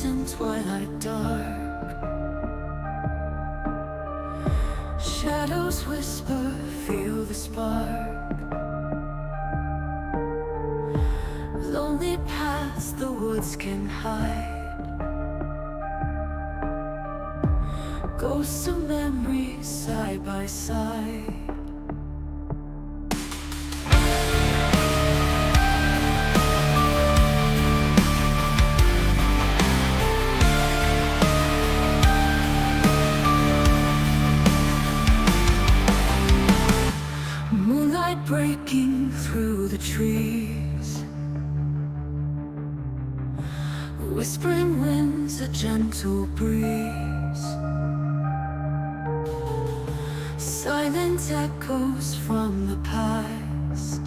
in twilight dark. Shadows whisper, feel the spark. Lonely paths the woods can hide. Ghosts of memories side by side. Moonlight breaking through the trees, whispering winds, a gentle breeze, silent echoes from the past.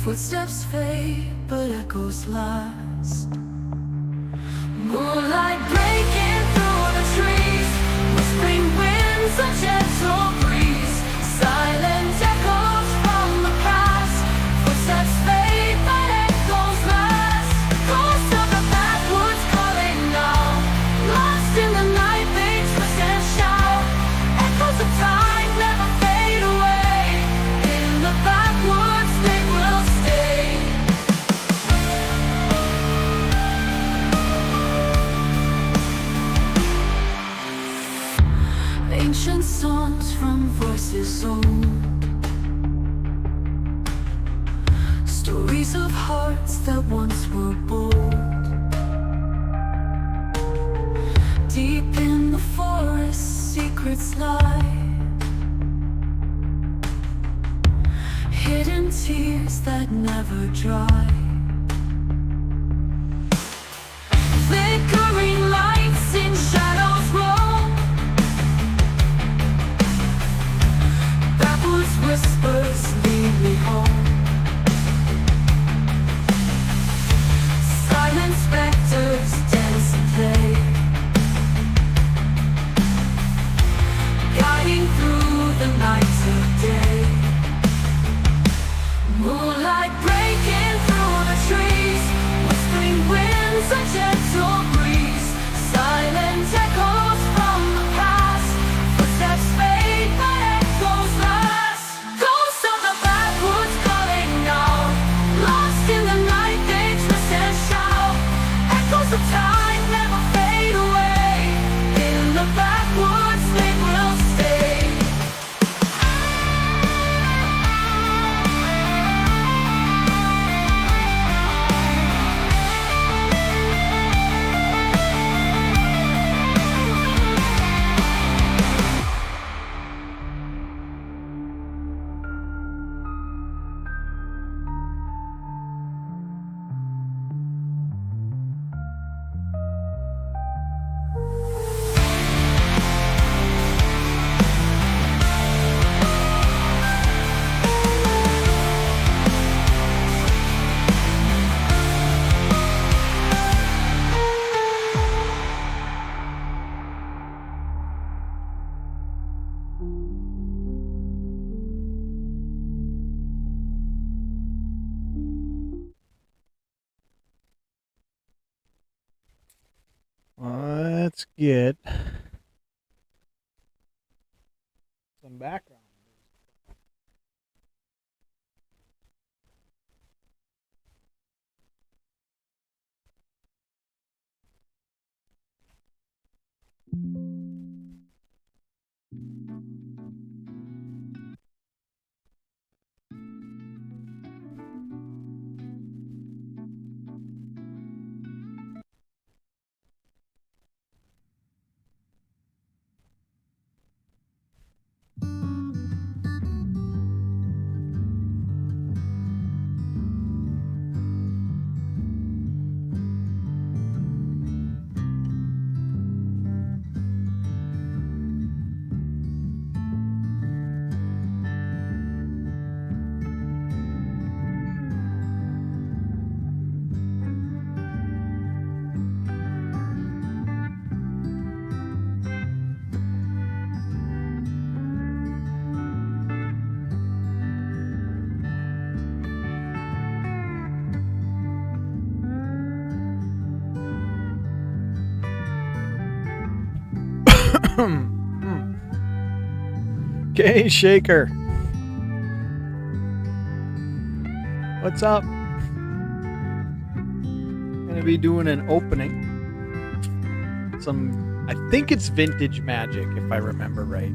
Footsteps fade, but echoes last. Moonlight breaking through the trees, whispering winds, a gentle breeze, silent echoes from the past. Footsteps fade, but echoes last. Ghosts of the backwoods calling now, lost in the night they twist and shout. Echoes of time never fade away, in the backwoods they will stay. Ancient songs from voices old, stories of hearts that once were bold. Deep in the forest, secrets lie, hidden tears that never dry. Flickering lights in shadows roll, backwoods whispers lead me home. Silent specters dance and play, guiding through the night of day. Moonlight breaking through the trees, whispering winds, a gentle breeze, silent echoes from the past. Footsteps fade, but echoes last. Ghosts of the backwoods calling out, lost in the night they twist and shout. Echoes of time never fade away, in the backwoods they will stay. Let's get some background. Okay, Shaker. What's up? Gonna be doing an opening. I think it's vintage magic, if I remember right.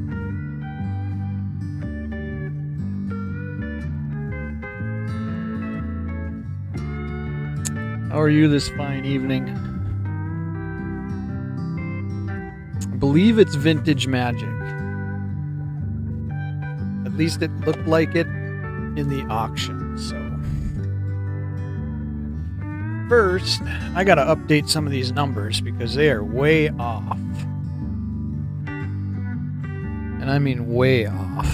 How are you this fine evening? I believe it's vintage magic. At least it looked like it in the auction, so. First, I gotta update some of these numbers because they are way off. And I mean way off.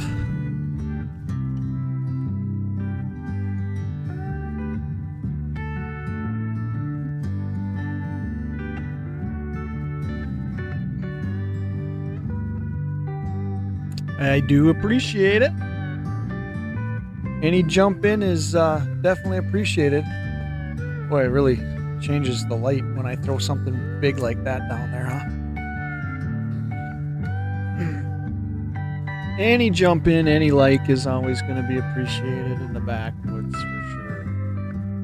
I do appreciate it. Any jump in is definitely appreciated. Boy, it really changes the light when I throw something big like that down there, huh? Any jump in, any like is always going to be appreciated in the backwoods for sure.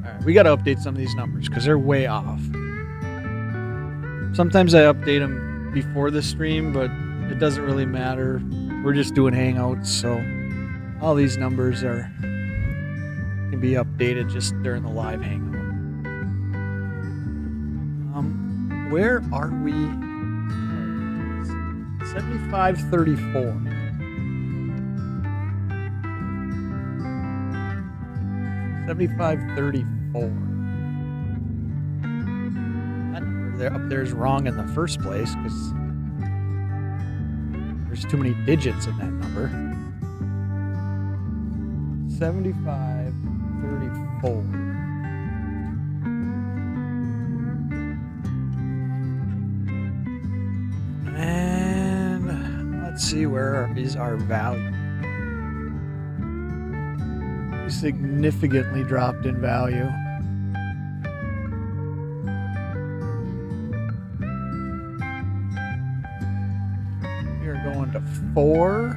All right, we got to update some of these numbers because they're way off. Sometimes I update them before the stream, but it doesn't really matter. We're just doing hangouts, so all these numbers can be updated just during the live hangout. Where are we? 7534. That number up there is wrong in the first place because there's too many digits in that number. 7534. And let's see, where is our value? We significantly dropped in value. Going to 4,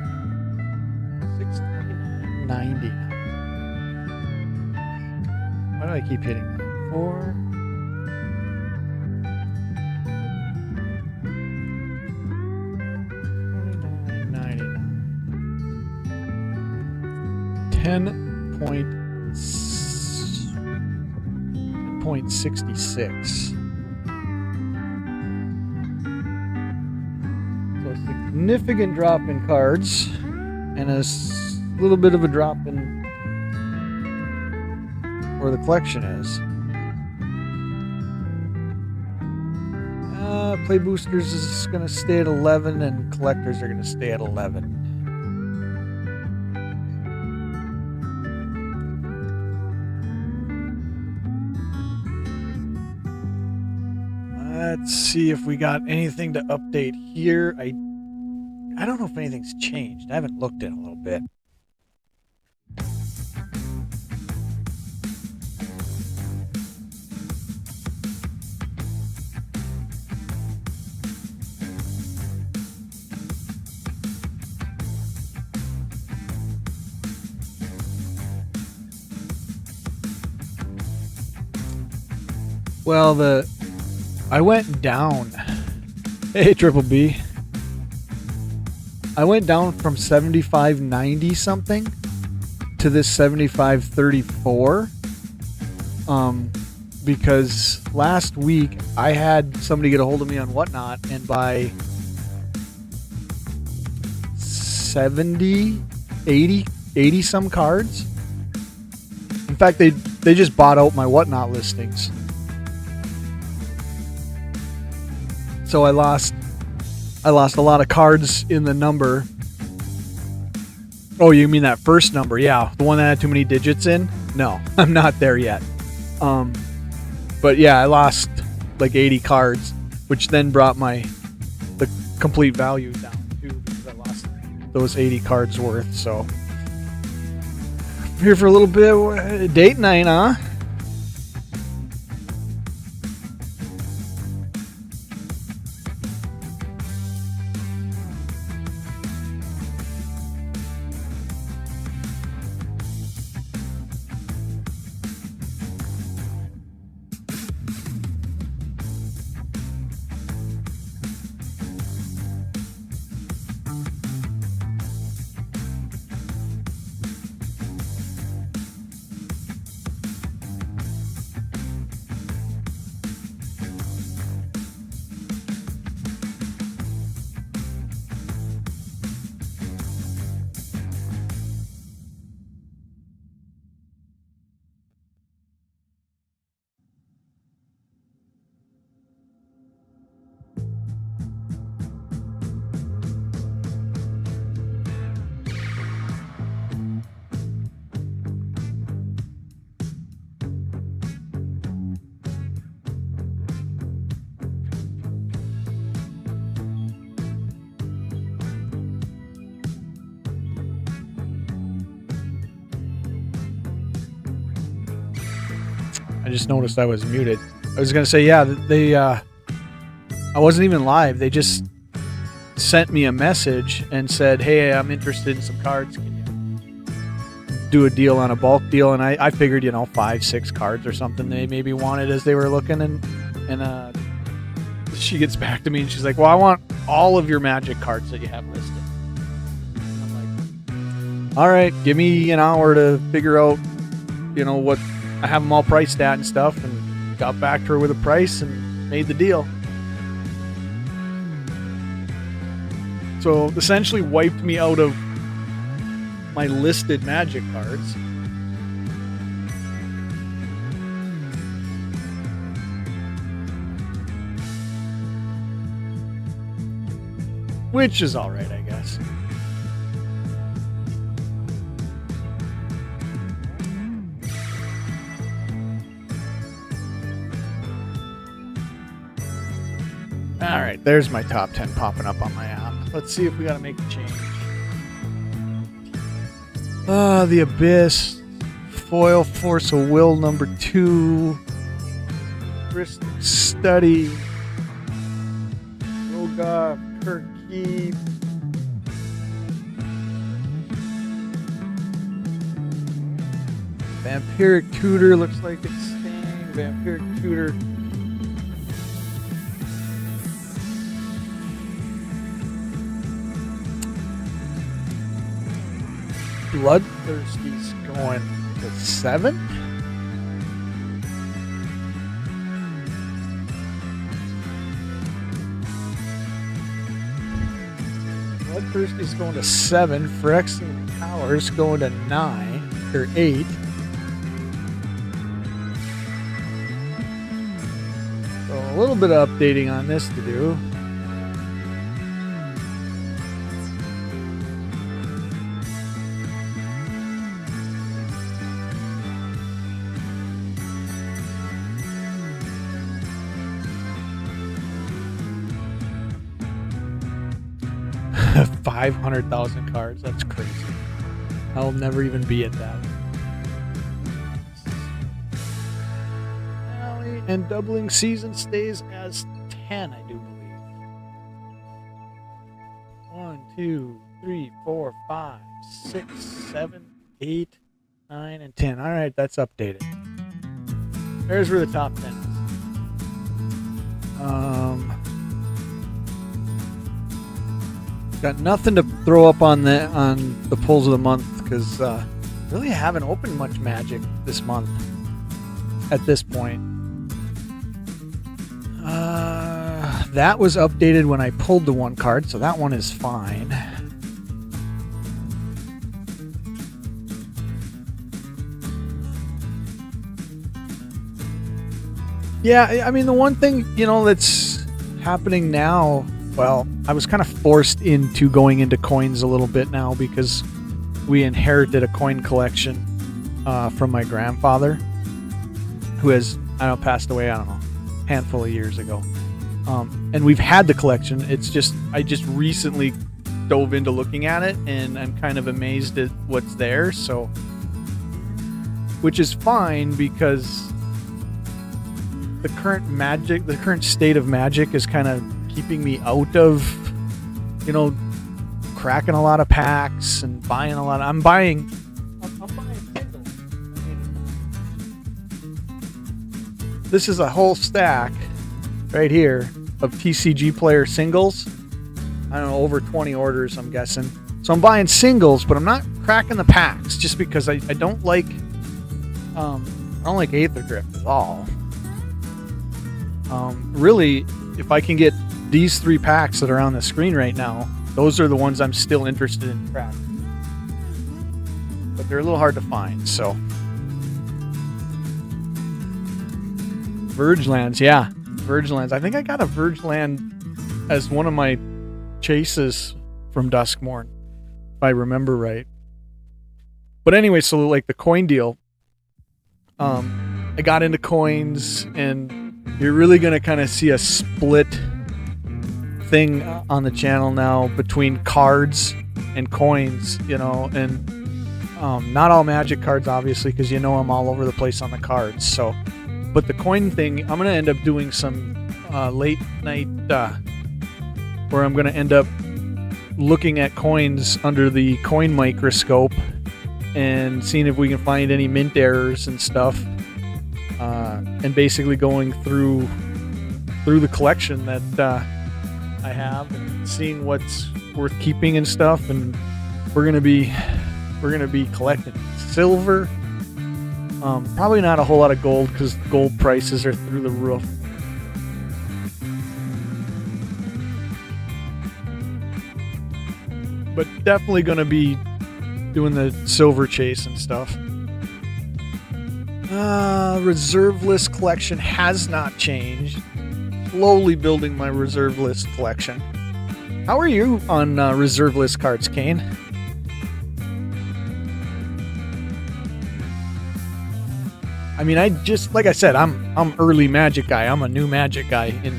629.90. Why do I keep hitting that? 4, 10.66. Significant drop in cards and a little bit of a drop in where the collection is. Play boosters is going to stay at 11 and collectors are going to stay at 11. Let's see if we got anything to update here. I don't know if anything's changed. I haven't looked in a little bit. Well, I went down. Hey, Triple B. I went down from 75.90 something to this 75.34 because last week I had somebody get a hold of me on Whatnot and buy 70, 80 some cards. In fact, they just bought out my Whatnot listings. So I lost a lot of cards in the number. Oh, you mean that first number? Yeah, the one that had too many digits in? No, I'm not there yet. But yeah, I lost like 80 cards, which then brought the complete value down too because I lost those 80 cards worth. So here for a little bit, date night, huh? just noticed I was muted. I was gonna say, yeah, they. I wasn't even live. They just sent me a message and said, "Hey, I'm interested in some cards. Can you do a deal on a bulk deal?" And I figured, 5-6 cards or something they maybe wanted as they were looking. And she gets back to me and she's like, "Well, I want all of your Magic cards that you have listed." I'm like, "All right, give me an hour to figure out, what I have them all priced at and stuff." And got back to her with a price and made the deal. So essentially wiped me out of my listed Magic cards. Which is alright, I guess. Alright, there's my top 10 popping up on my app. Let's see if we gotta make a change. The Abyss, Foil Force of Will number 2, Ristic Study, Rogoff, Kirky, Vampiric Tutor, looks like it's staying. Vampiric Tutor. Bloodthirsty's going to 7. Bloodthirsty's going to 7. Phyrexian Powers going to 9 or 8. So a little bit of updating on this to do. have 500,000 cards. That's crazy. I'll never even be at that. And doubling season stays as 10, I do believe. 1, 2, 3, 4, 5, 6, 7, 8, 9, and 10. Alright, that's updated. There's where the top 10 is. Got nothing to throw up on the polls of the month because really haven't opened much Magic this month at this point. That was updated when I pulled the one card, so that one is fine. Yeah, I mean, the one thing, that's happening now, well, I was kind of forced into going into coins a little bit now because we inherited a coin collection from my grandfather, who has, passed away, a handful of years ago. And we've had the collection. It's just, I just recently dove into looking at it, and I'm kind of amazed at what's there. So, which is fine because the current state of Magic is kind of keeping me out of, cracking a lot of packs and buying a lot. I'm buying Kindle. This is a whole stack right here of TCG Player singles. I don't know, over 20 orders, I'm guessing. So I'm buying singles, but I'm not cracking the packs just because I don't like Aether Drift at all. Really, if I can get these 3 packs that are on the screen right now, those are the ones I'm still interested in cracking. But they're a little hard to find, so. Vergelands, yeah. Vergelands. I think I got a Vergeland as one of my chases from Duskmorn, if I remember right. But anyway, so like the coin deal, I got into coins, and you're really going to kind of see a split thing on the channel now between cards and coins, and not all Magic cards, obviously, because I'm all over the place on the cards. So But the coin thing, I'm going to end up doing some late night where I'm going to end up looking at coins under the coin microscope and seeing if we can find any mint errors and stuff, and basically going through the collection that I have and seeing what's worth keeping and stuff. And we're gonna be collecting silver, probably not a whole lot of gold because gold prices are through the roof. But definitely going to be doing the silver chase and stuff. Reserve list collection has not changed. Slowly building my reserve list collection. How are you on reserve list cards, Kane? I mean, like I said, I'm early Magic guy. I'm a new Magic guy in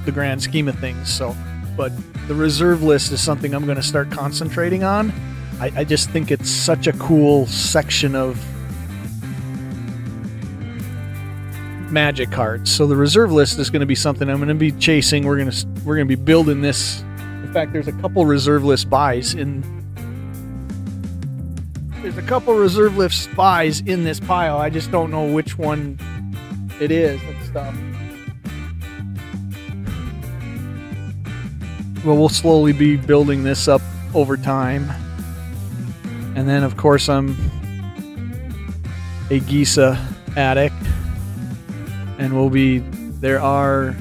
the grand scheme of things. So, but the reserve list is something I'm going to start concentrating on. I just think it's such a cool section of Magic cards. So the reserve list is going to be something I'm going to be chasing. We're going to be building this. In fact, there's a couple reserve list buys in. There's a couple reserve list buys in this pile. I just don't know which one it is and stuff. Well, we'll slowly be building this up over time. And then, of course, I'm a Gisa addict. And there are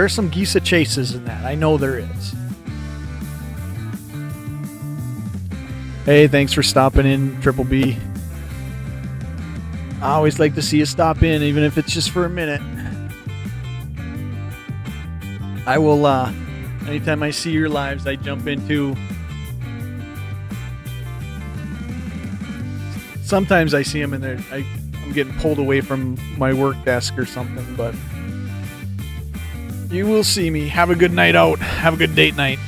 some Gisa chases in that. I know there is. Hey, thanks for stopping in, Triple B. I always like to see you stop in, even if it's just for a minute. I will, anytime I see your lives, I jump into. Sometimes I see them in there. I'm getting pulled away from my work desk or something, but you will see me. Have a good night out. Have a good date night.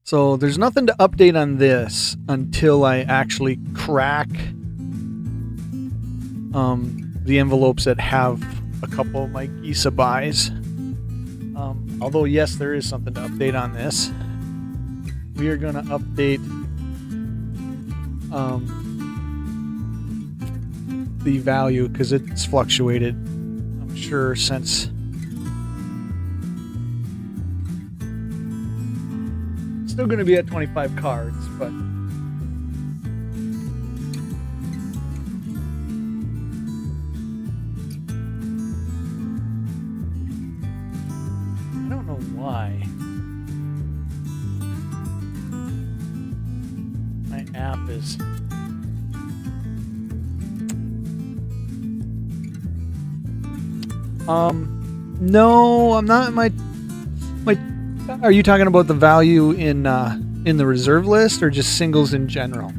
So there's nothing to update on this until I actually crack the envelopes that have a couple of my Gisa buys. Although, yes, there is something to update on this. We are going to update the value because it's fluctuated, I'm sure, since it's still going to be at 25 cards, but I don't know why my app is. No, I'm not. My. Are you talking about the value in the reserve list or just singles in general?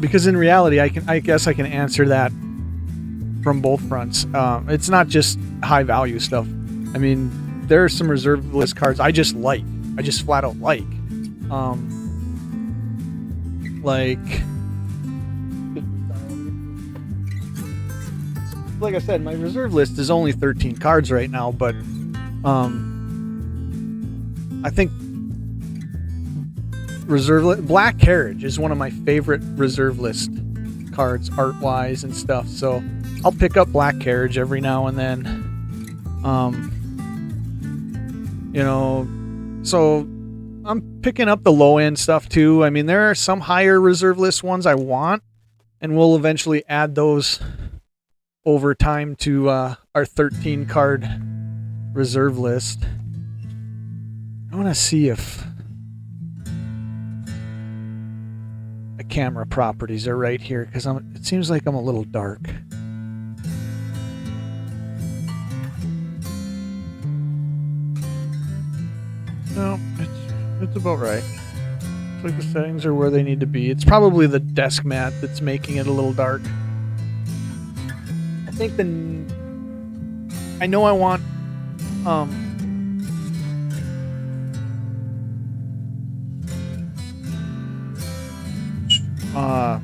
Because in reality, I guess I can answer that from both fronts. It's not just high value stuff. I mean, there are some reserve list cards I just like. I just flat out like. Like I said, my reserve list is only 13 cards right now, but I think Black Carriage is one of my favorite reserve list cards, art-wise and stuff. So I'll pick up Black Carriage every now and then. So I'm picking up the low-end stuff too. I mean, there are some higher reserve list ones I want, and we'll eventually add those over time to our 13 card reserve list. I want to see if the camera properties are right here because it seems like I'm a little dark. No, it's about right. Looks like the settings are where they need to be. It's probably the desk mat that's making it a little dark. I think I know I want I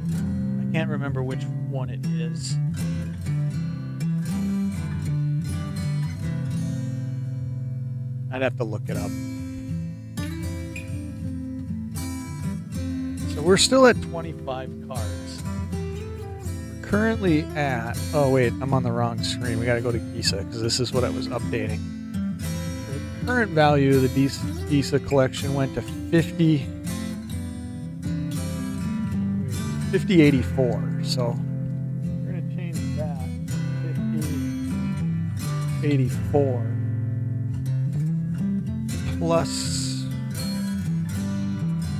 can't remember which one it is. I'd have to look it up. So we're still at 25 cards. We're currently at... Oh, wait. I'm on the wrong screen. We got to go to Gisa because this is what I was updating. The current value of the Gisa collection went to 5084. So we're going to change that. 5084. Plus,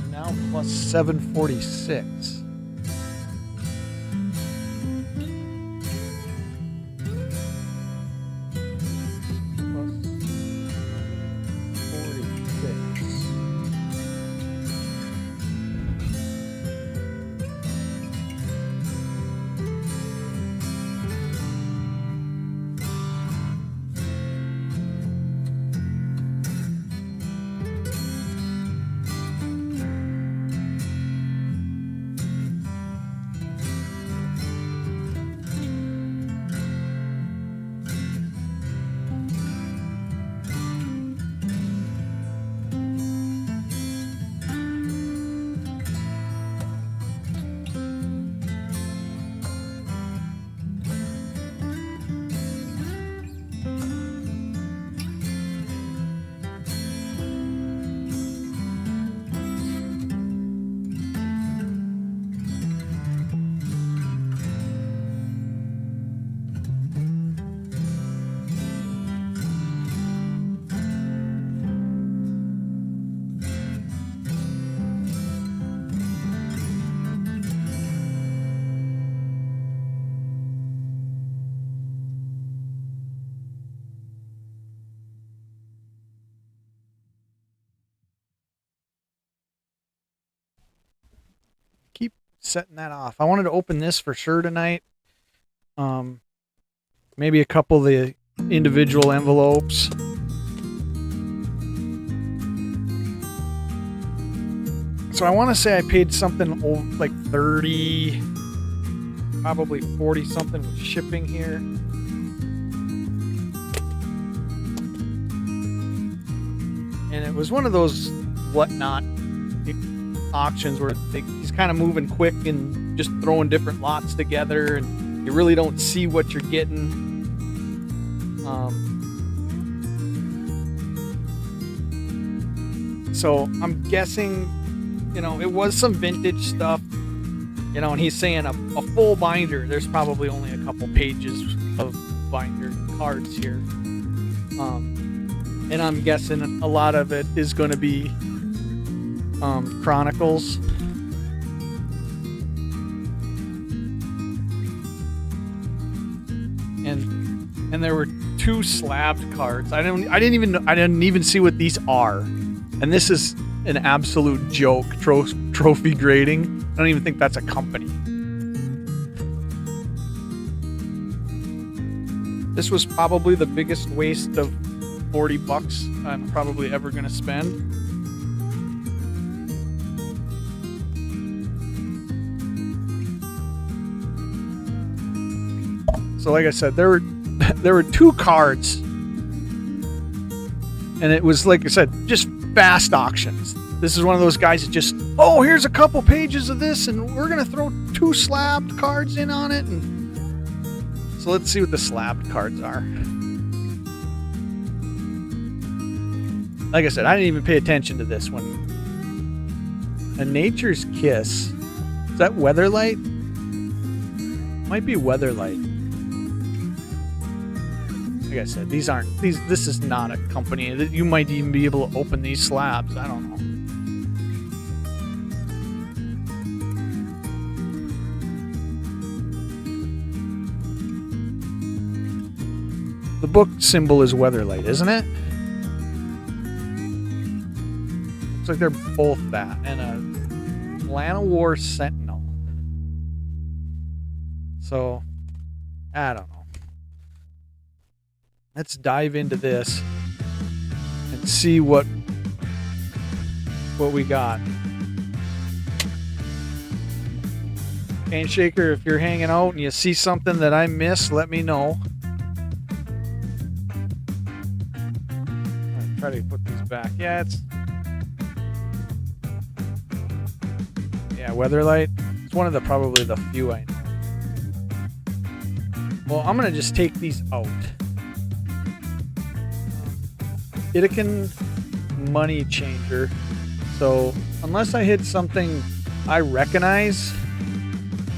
now plus 746. Plus 46. Keep setting that off. I wanted to open this for sure tonight. Maybe a couple of the individual envelopes. So I want to say I paid something like 30, probably 40 something with shipping here. And it was one of those whatnot auctions where he's kind of moving quick and just throwing different lots together, and you really don't see what you're getting. So I'm guessing, it was some vintage stuff, and he's saying a full binder. There's probably only a couple pages of binder cards here. And I'm guessing a lot of it is going to be Chronicles. And there were 2 slabbed cards. I didn't even see what these are. And this is an absolute joke. Trophy grading. I don't even think that's a company. This was probably the biggest waste of $40 I'm probably ever going to spend. So like I said, there were 2 cards, and it was, like I said, just fast auctions. This is one of those guys that just, here's a couple pages of this, and we're gonna throw 2 slabbed cards in on it. And so let's see what the slabbed cards are. Like I said, I didn't even pay attention to this one. A Nature's Kiss. Is that Weatherlight? Might be Weatherlight. Like I said, this is not a company that you might even be able to open these slabs. I don't know. The book symbol is Weatherlight, isn't it? Looks like they're both that. And a Lana War Sentinel. So, I don't know. Let's dive into this and see what we got. Cane Shaker, if you're hanging out and you see something that I missed, let me know. I'll try to put these back. Yeah, Weatherlight. It's one of the probably the few I know. Well, I'm gonna just take these out. Itaken Money Changer. So unless I hit something I recognize,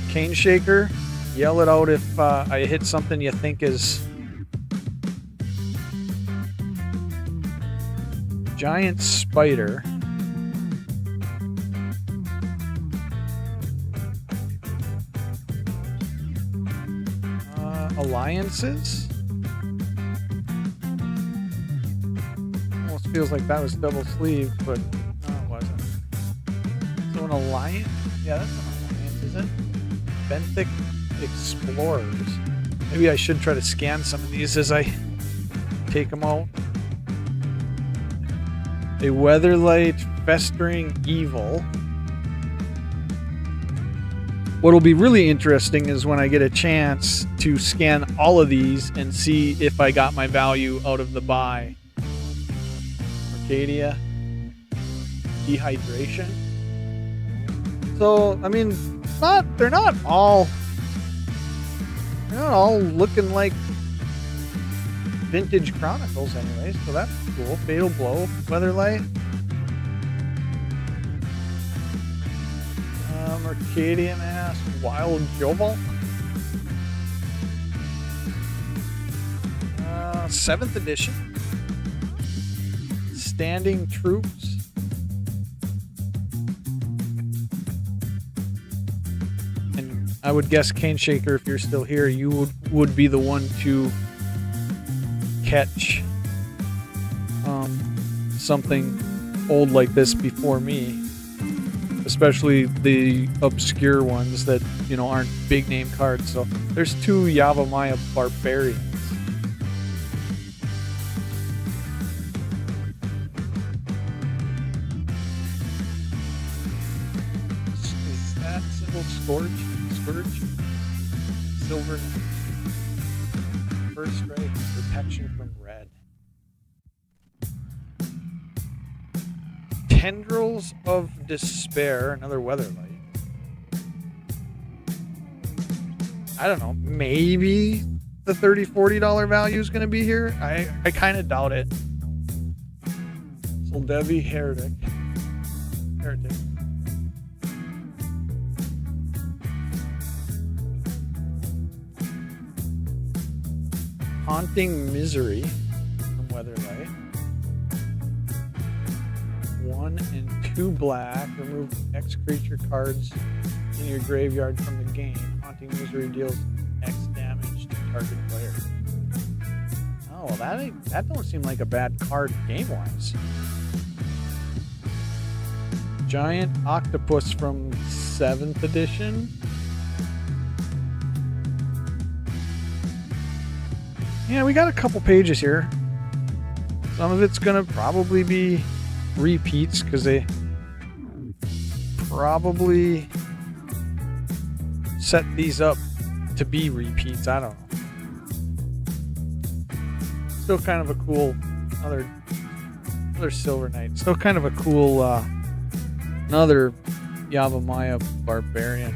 Cane Shaker, yell it out if I hit something you think is Giant Spider. Alliances. Almost feels like that was double sleeved, but no, it wasn't. So an alliance? Yeah, that's an alliance, is it? Benthic Explorers. Maybe I should try to scan some of these as I take them out. A Weatherlight Festering Evil. What'll be really interesting is when I get a chance to scan all of these and see if I got my value out of the buy. Arcadia. Dehydration. So, I mean, they're not all looking like Vintage Chronicles anyways, so that's cool. Fatal Blow, Weatherlight. Arcadian Ass, Wild Joval. 7th edition. Standing Troops. And I would guess, Cane Shaker, if you're still here, you would be the one to catch something old like this before me. Especially the obscure ones that, aren't big name cards. So there's 2 Yavimaya Barbarians. Is that Sybil Scourge? Silver Knight. First Strike, Protection from Red. Tendrils of Despair, another Weatherlight. I don't know, maybe the $30-$40 value is going to be here. I kind of doubt it. Soldevi Heretic. Haunting Misery from Weatherlight. 1 and 2 black. Remove X creature cards in your graveyard from the game. Haunting Misery deals X damage to target player. Oh, well, that don't seem like a bad card game-wise. Giant Octopus from 7th edition. Yeah, we got a couple pages here. Some of it's going to probably be repeats because they probably set these up to be repeats. I don't know. Still kind of a cool another Silver Knight. Still kind of a cool another Yavimaya Barbarian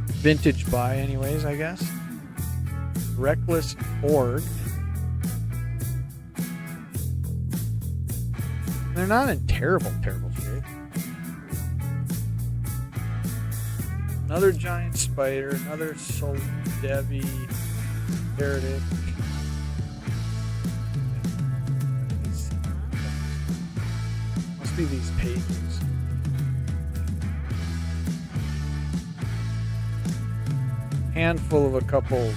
vintage buy anyways, I guess. Reckless Org. They're not in terrible shape. Another Giant Spider, another Soldevi Heretic. Must be these pages. Handful of a couple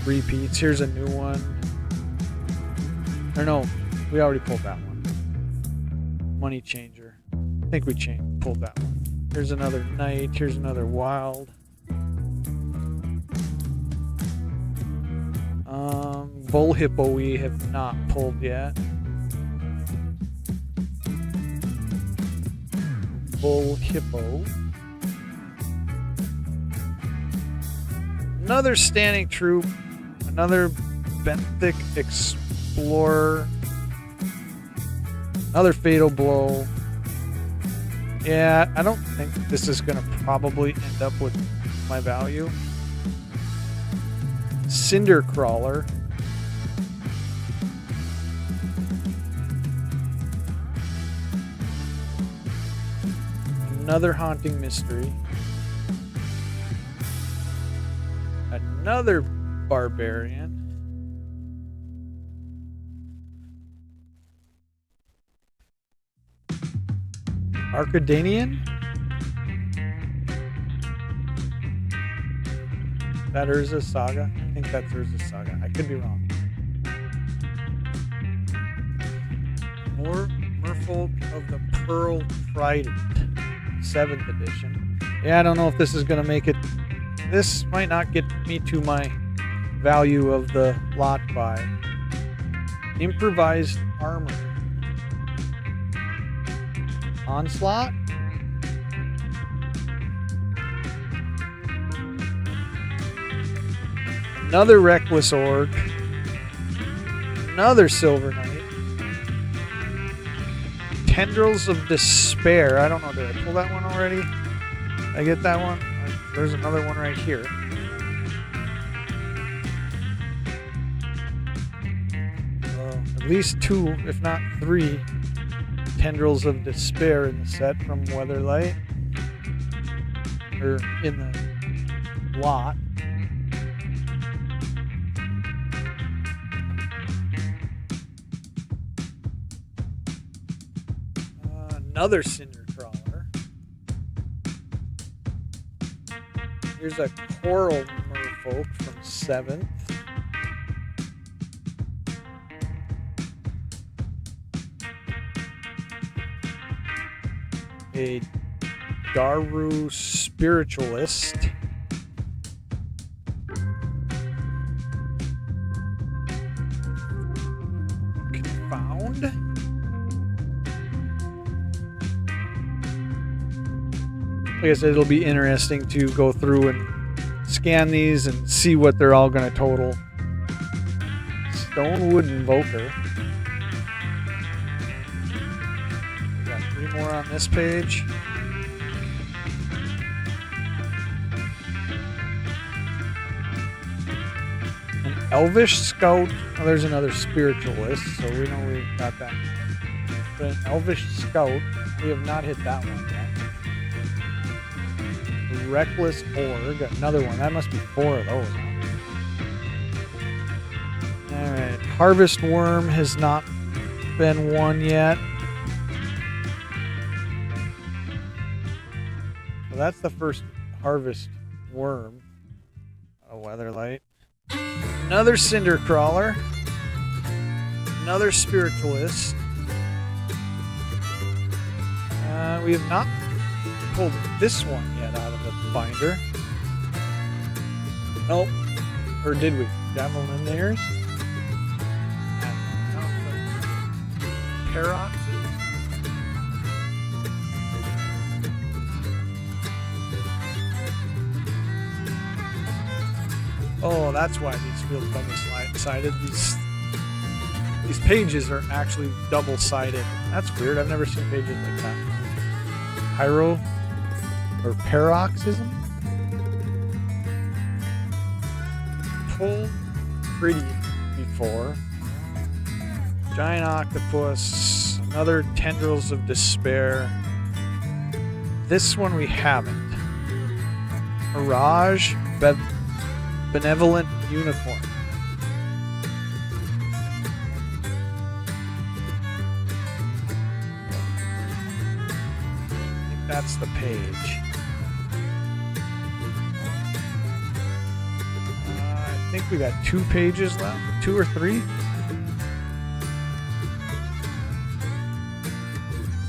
repeats. Here's a new one. Or no, we already pulled that one. Money Changer. I think we pulled that one. Here's another Knight. Here's another Wild. Bull Hippo we have not pulled yet. Bull Hippo. Another standing troop. Another benthic explorer. Another fatal blow. Yeah, I don't think this is going to probably end up with my value. Cinder crawler. Another haunting mystery. Another barbarian. Arcadanian? That Urza Saga? I think that's Urza Saga. I could be wrong. More Merfolk of the Pearl Trident. 7th edition. Yeah, I don't know if this is going to make it. This might not get me to my value of the lot buy. Improvised armor. Onslaught? Another Reckless Orc. Another Silver Knight. Tendrils of Despair. I don't know. Did I pull that one already? Did I get that one? There's another one right here. At least 2, if not 3, Tendrils of Despair in the set from Weatherlight. Or in the lot. Another Cinder Crawler. Here's a Coral Merfolk from 7th. A Daru Spiritualist. Confound. Like I said, it'll be interesting to go through and scan these and see what they're all going to total. Stonewood Invoker. We got 3 more on this page. An Elvish Scout. Oh, there's another Spiritualist, so we know we got that. But an Elvish Scout, we have not hit that one yet. Reckless Org, another one. That must be 4 of those. Alright, Harvest Worm has not been one yet. So that's the first Harvest Worm. A Weatherlight. Another Cinder Crawler. Another Spiritualist. We have not pulled this one yet out of the binder. Nope. Or did we? Javelin in theirs? Paroxysm. Oh, that's why these feel double-sided. These pages are actually double-sided. That's weird. I've never seen pages like that. Pyro or Paroxysm. Pulled pretty before. Giant Octopus. Another Tendrils of Despair. This one we haven't. Mirage. Benevolent Unicorn. I think that's the page. I think we got 2 pages left. 2 or 3?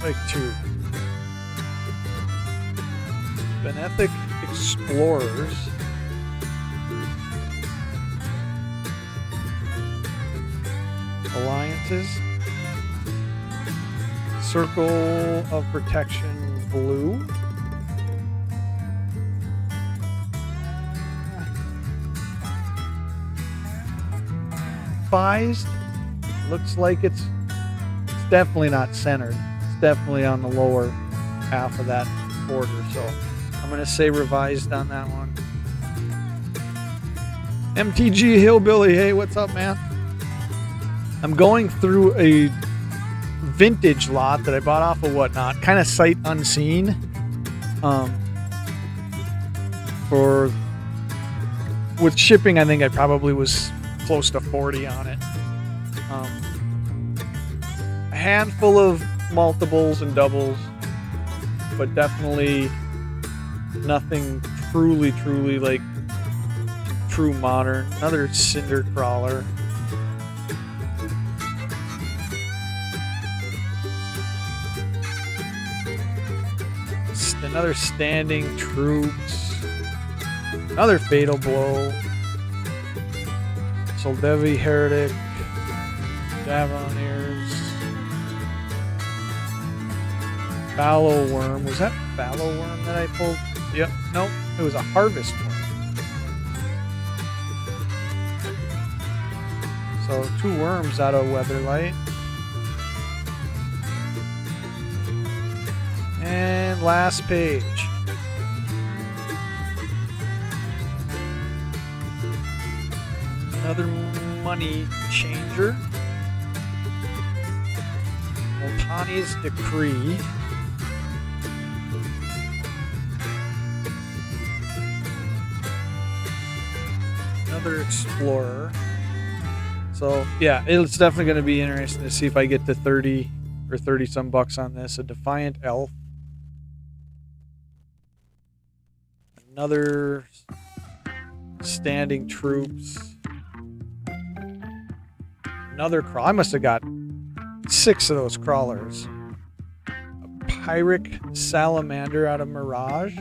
Like 2. Benefic Explorers. Alliances. Circle of Protection Blue. revised. Looks like it's definitely not centered. It's definitely on the lower half of that border. So I'm going to say revised on that one. MTG Hillbilly, hey, what's up, man? I'm going through a vintage lot that I bought off of Whatnot, kind of sight unseen. With shipping, I think I probably was close to 40 on it. A handful of multiples and doubles, but definitely nothing truly like true modern. Another cinder crawler. Another standing troops. Another fatal blow. Soldevi heretic. Javoniers. Fallow worm. Was that fallow worm that I pulled? Yep. Nope. It was a harvest worm. So 2 worms out of Weatherlight. And last page. Another money changer. Multani's Decree. Another Explorer. So yeah, it's definitely going to be interesting to see if I get to 30 or 30 some bucks on this. A Defiant Elf. Another Standing Troops. Another crawl. I must have got 6 of those crawlers. A Pyric Salamander out of Mirage.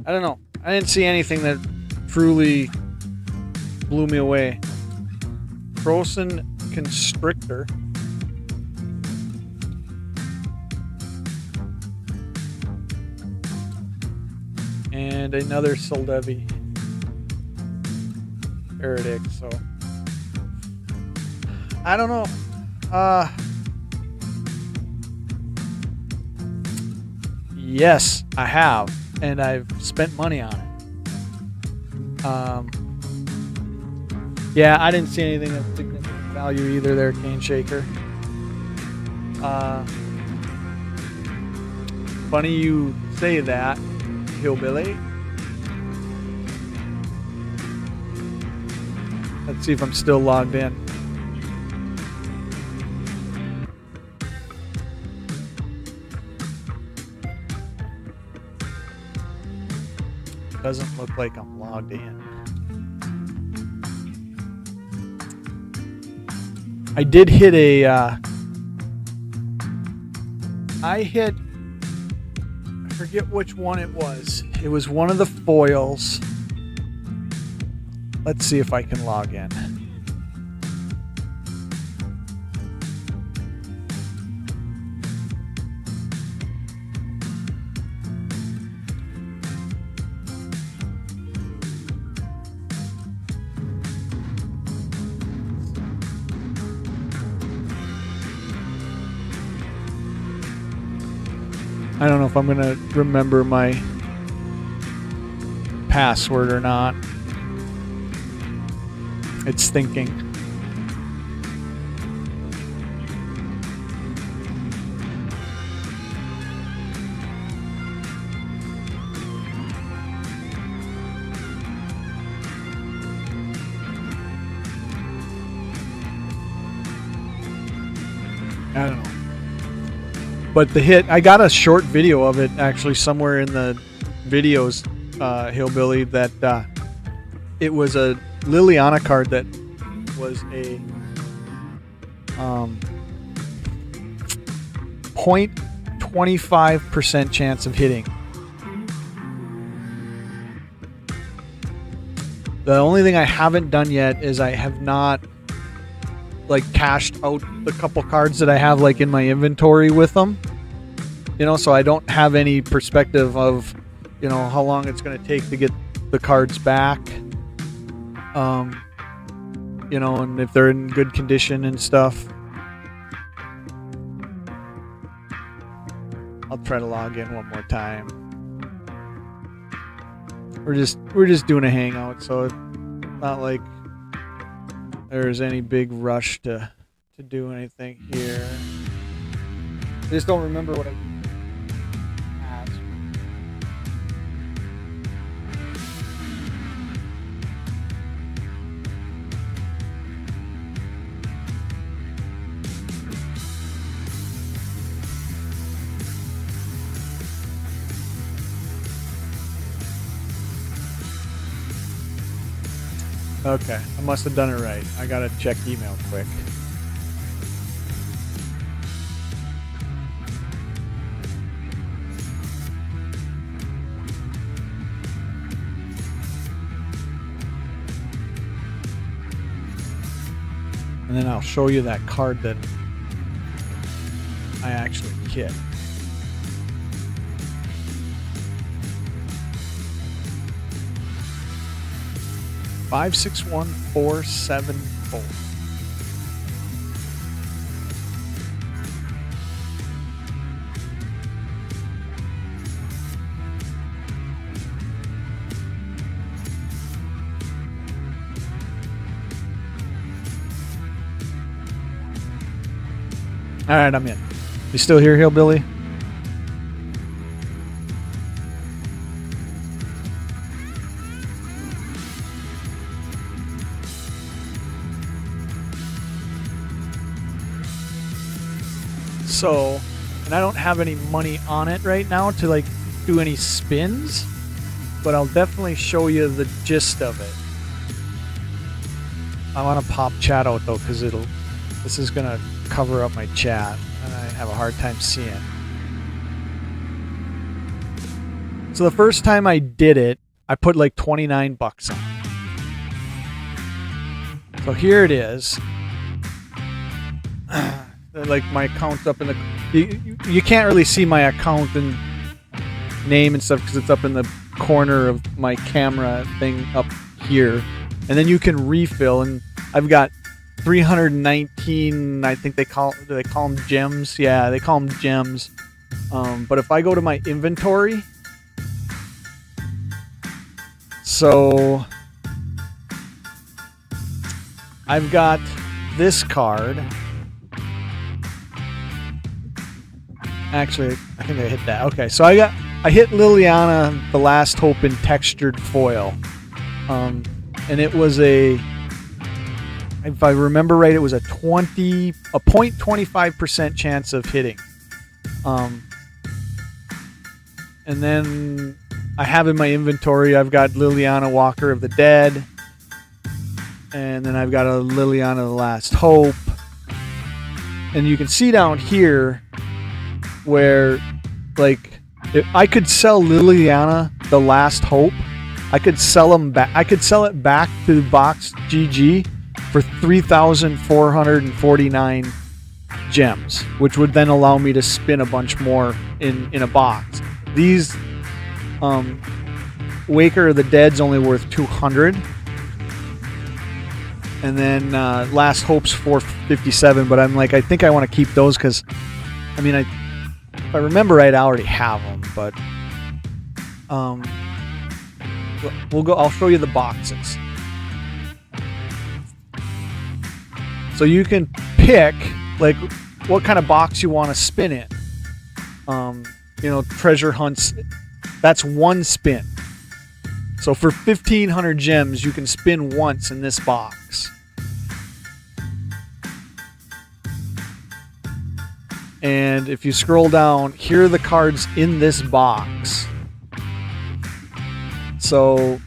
I don't know. I didn't see anything that truly blew me away. Frozen Constrictor. And another Soldevi heretic. So I don't know. Yes, I have, and I've spent money on it. Yeah, I didn't see anything of significant value either there, Cane Shaker. Funny you say that, Hillbilly. Let's see if I'm still logged in. Doesn't look like I'm logged in. I did hit a I forget which one it was. It was one of the foils. Let's see if I can log in. I don't know if I'm going to remember my password or not. It's thinking. I don't know. But the hit, I got a short video of it actually somewhere in the videos, Hillbilly, that it was a Liliana card that was a 0.25% chance of hitting. The only thing I haven't done yet is I have not like cashed out the couple cards that I have like in my inventory with them, you know, so I don't have any perspective of, you know, how long it's going to take to get the cards back. You know, and if they're in good condition and stuff. I'll try to log in one more time. We're just doing a hangout, so it's not like there's any big rush to do anything here. I just don't remember what I asked. Okay, I must have done it right. I gotta check email quick. And then I'll show you that card that I actually kit. Five 561474. All right, I'm in. You still here, Hillbilly? So, and I don't have any money on it right now to like do any spins, but I'll definitely show you the gist of it. I want to pop chat out though, because this is gonna cover up my chat and I have a hard time seeing. So the first time I did it, I put like 29 bucks on it. So here it is. Like my account's up in the... You can't really see my account and name and stuff because it's up in the corner of my camera thing up here. And then you can refill, and I've got 319, I think do they call them gems? Yeah, they call them gems. But if I go to my inventory, so I've got this card. Actually, I think I hit that. Okay, so I hit Liliana, the Last Hope in textured foil. And it was if I remember right, it was a 0.25% chance of hitting. And then I have in my inventory, I've got Liliana Walker of the Dead. And then I've got a Liliana the Last Hope. And you can see down here where, like, if I could sell Liliana the Last Hope, I could sell them back. I could sell it back to Box GG for 3,449 gems, which would then allow me to spin a bunch more in a box. These Waker of the Dead's only worth 200, and then Last Hope's 457. But I'm like, I think I want to keep those because, I mean, if I remember right, I already have them. But we'll go. I'll show you the boxes. So you can pick like what kind of box you want to spin in. You know, treasure hunts. That's one spin. So for 1,500 gems, you can spin once in this box. And if you scroll down, here are the cards in this box. So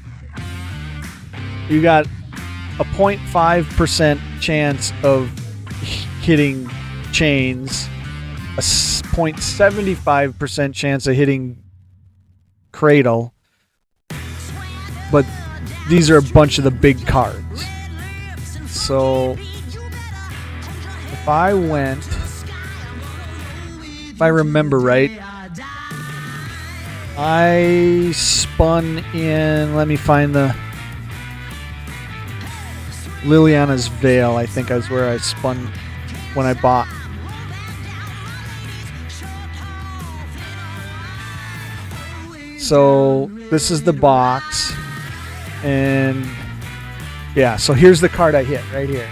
you got a 0.5% chance of hitting chains, a 0.75% chance of hitting cradle, but these are a bunch of the big cards. So if I remember right, I spun in, let me find the Liliana's Veil, I think, is where I spun when I bought. So this is the box, and yeah, so here's the card I hit right here.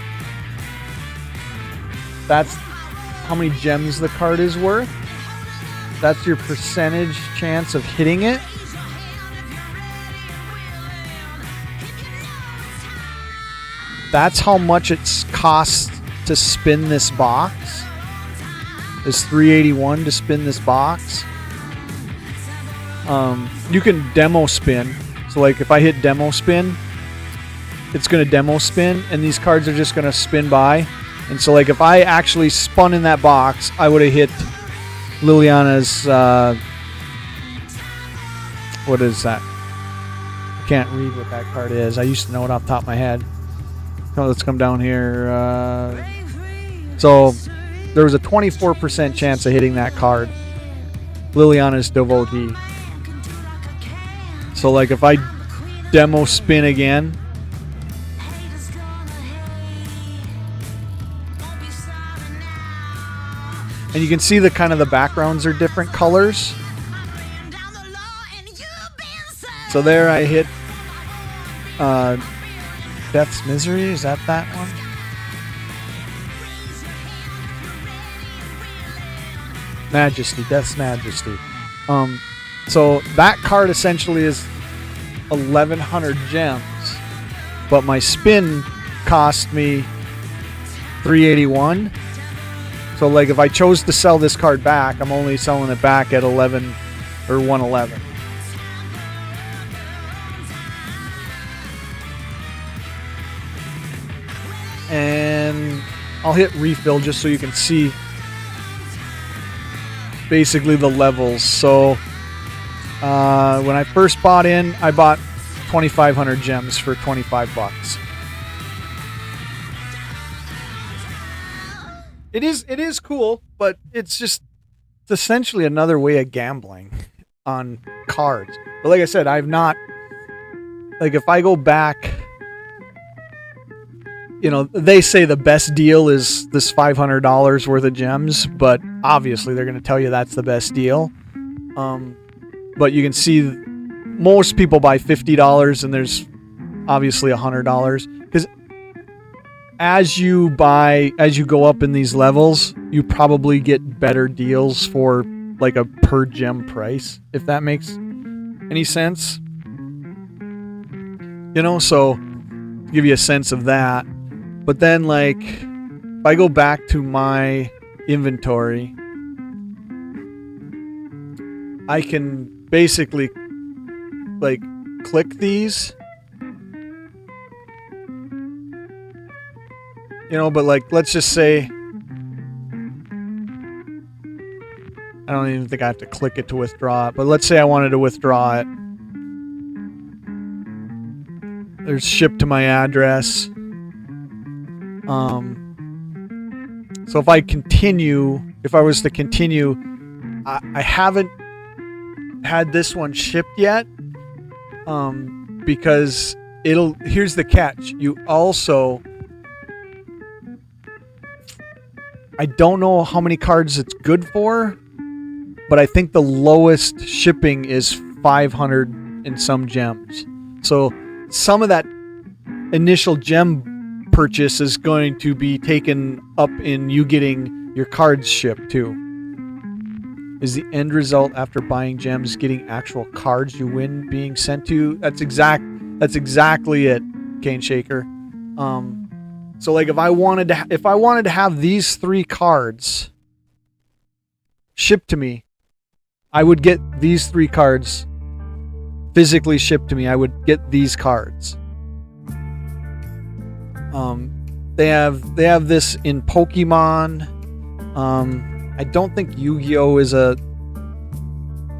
That's how many gems the card is worth. That's your percentage chance of hitting it. That's how much it's cost to spin this box. It's $381 to spin this box. You can demo spin. So like if I hit demo spin, it's going to demo spin, and these cards are just going to spin by. And so like if I actually spun in that box, I would have hit Liliana's, what is that? I can't read what that card is. I used to know it off the top of my head. Oh, let's come down here. So there was a 24% chance of hitting that card. Liliana's Devotee. So like if I demo spin again, and you can see the kind of the backgrounds are different colors. So there I hit Death's Misery. Is that one? Majesty. Death's Majesty. So that card essentially is 1,100 gems, but my spin cost me $381. So like if I chose to sell this card back, I'm only selling it back at 11 or 111. And I'll hit refill just so you can see basically the levels. So when I first bought in, I bought 2,500 gems for 25 bucks. It is cool, but it's essentially another way of gambling on cards. But like I said, I've not, like if I go back, you know, they say the best deal is this $500 worth of gems, but obviously they're going to tell you that's the best deal. But you can see most people buy $50, and there's obviously $100, because as you go up in these levels, you probably get better deals for like a per gem price, if that makes any sense. You know, so to give you a sense of that. But then like if I go back to my inventory, I can basically like click these, you know, but like let's just say I don't even think I have to click it to withdraw it, but let's say I wanted to withdraw it. There's ship to my address. So if I was to continue, I haven't had this one shipped yet, because here's the catch. You also, I don't know how many cards it's good for, but I think the lowest shipping is 500 and some gems. So some of that initial gem purchase is going to be taken up in you getting your cards shipped too. Is the end result after buying gems getting actual cards you win being sent to you? That's exactly it, Cane Shaker. So like if I wanted to have these 3 cards shipped to me, I would get these 3 cards physically shipped to me. I would get these cards. They have this in Pokemon. I don't think Yu-Gi-Oh is a,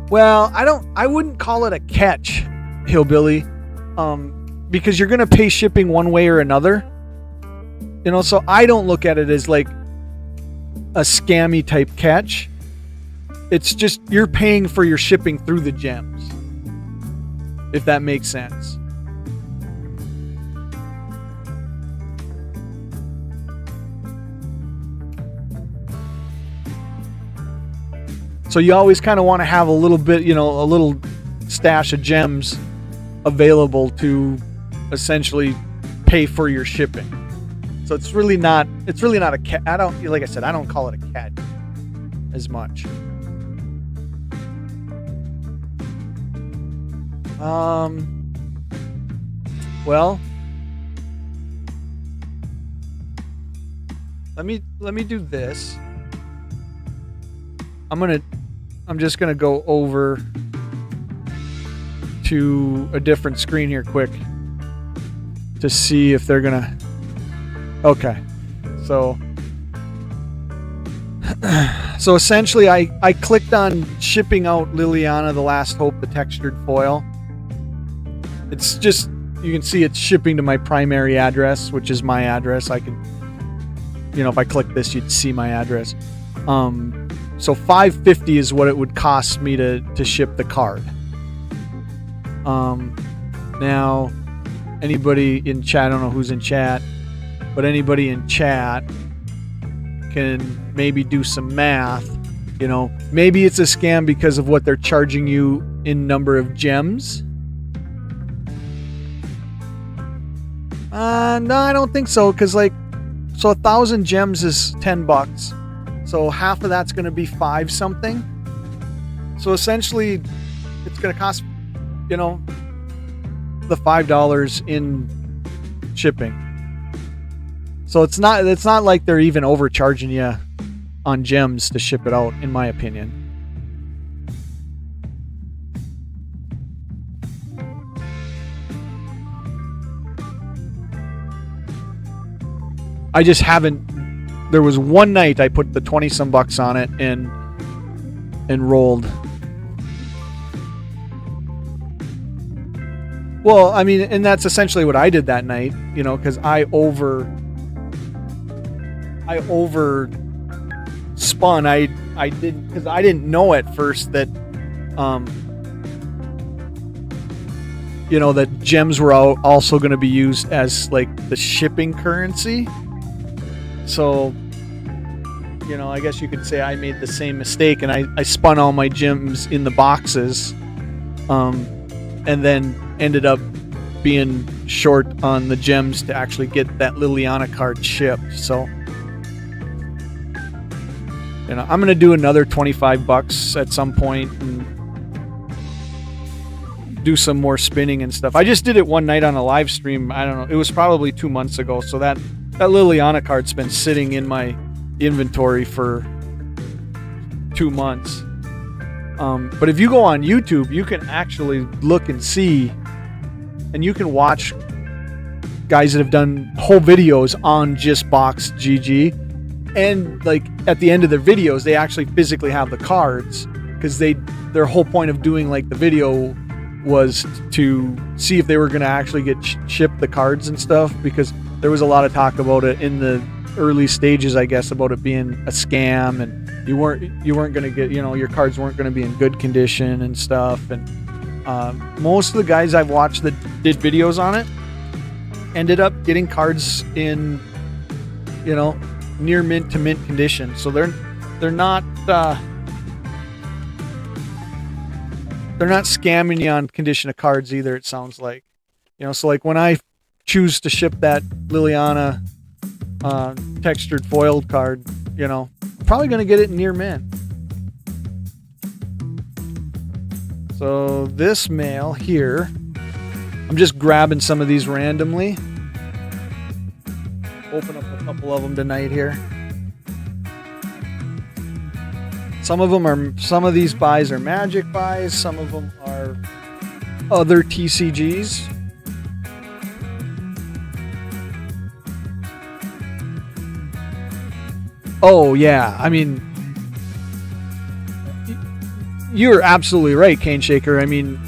well, I wouldn't call it a catch, Hillbilly, because you're gonna pay shipping one way or another, you know. So I don't look at it as like a scammy type catch. It's just you're paying for your shipping through the gems, if that makes sense. So you always kind of want to have a little bit, you know, a little stash of gems available to essentially pay for your shipping. So it's really not a catch. Like I said, I don't call it a catch as much. Well, let me do this. I'm just gonna go over to a different screen here quick to see if they're gonna. Okay, so essentially I clicked on shipping out Liliana the Last Hope, the textured foil. It's just, you can see it's shipping to my primary address, which is my address. I can, you know, if I click this, you'd see my address. So $5.50 is what it would cost me to ship the card. Now, anybody in chat, I don't know who's in chat, but anybody in chat can maybe do some math. You know, maybe it's a scam because of what they're charging you in number of gems. No, I don't think so, because so 1,000 gems is $10. So half of that's going to be 5 something. So essentially, it's going to cost, you know, the $5 in shipping. So it's not like they're even overcharging you on gems to ship it out, in my opinion. I just haven't. There was one night I put the 20 some bucks on it and rolled. Well, I mean, and that's essentially what I did that night, you know, because I over spun. I did, because I didn't know at first that you know, that gems were also going to be used as like the shipping currency. So, you know, I guess you could say I made the same mistake, and I spun all my gems in the boxes, and then ended up being short on the gems to actually get that Liliana card shipped. So, you know, I'm gonna do another 25 bucks at some point and do some more spinning and stuff. I just did it one night on a live stream. I don't know, it was probably 2 months ago. So that Liliana card's been sitting in my inventory for 2 months. But if you go on YouTube, you can actually look and see, and you can watch guys that have done whole videos on just box GG, and like at the end of their videos, they actually physically have the cards, because their whole point of doing like the video was to see if they were going to actually get shipped the cards and stuff, because there was a lot of talk about it in the early stages, I guess, about it being a scam, and you weren't going to get, you know, your cards weren't going to be in good condition and stuff. And most of the guys I've watched that did videos on it ended up getting cards in, you know, near mint to mint condition. So they're not scamming you on condition of cards either, it sounds like. You know, so like when I choose to ship that Liliana textured foiled card, you know, I'm probably going to get it near mint. So this mail here, I'm just grabbing some of these randomly. Open up a couple of them tonight here. Some of these buys are magic buys, some of them are other TCGs. Oh yeah, I mean, you're absolutely right, Cane Shaker. I mean,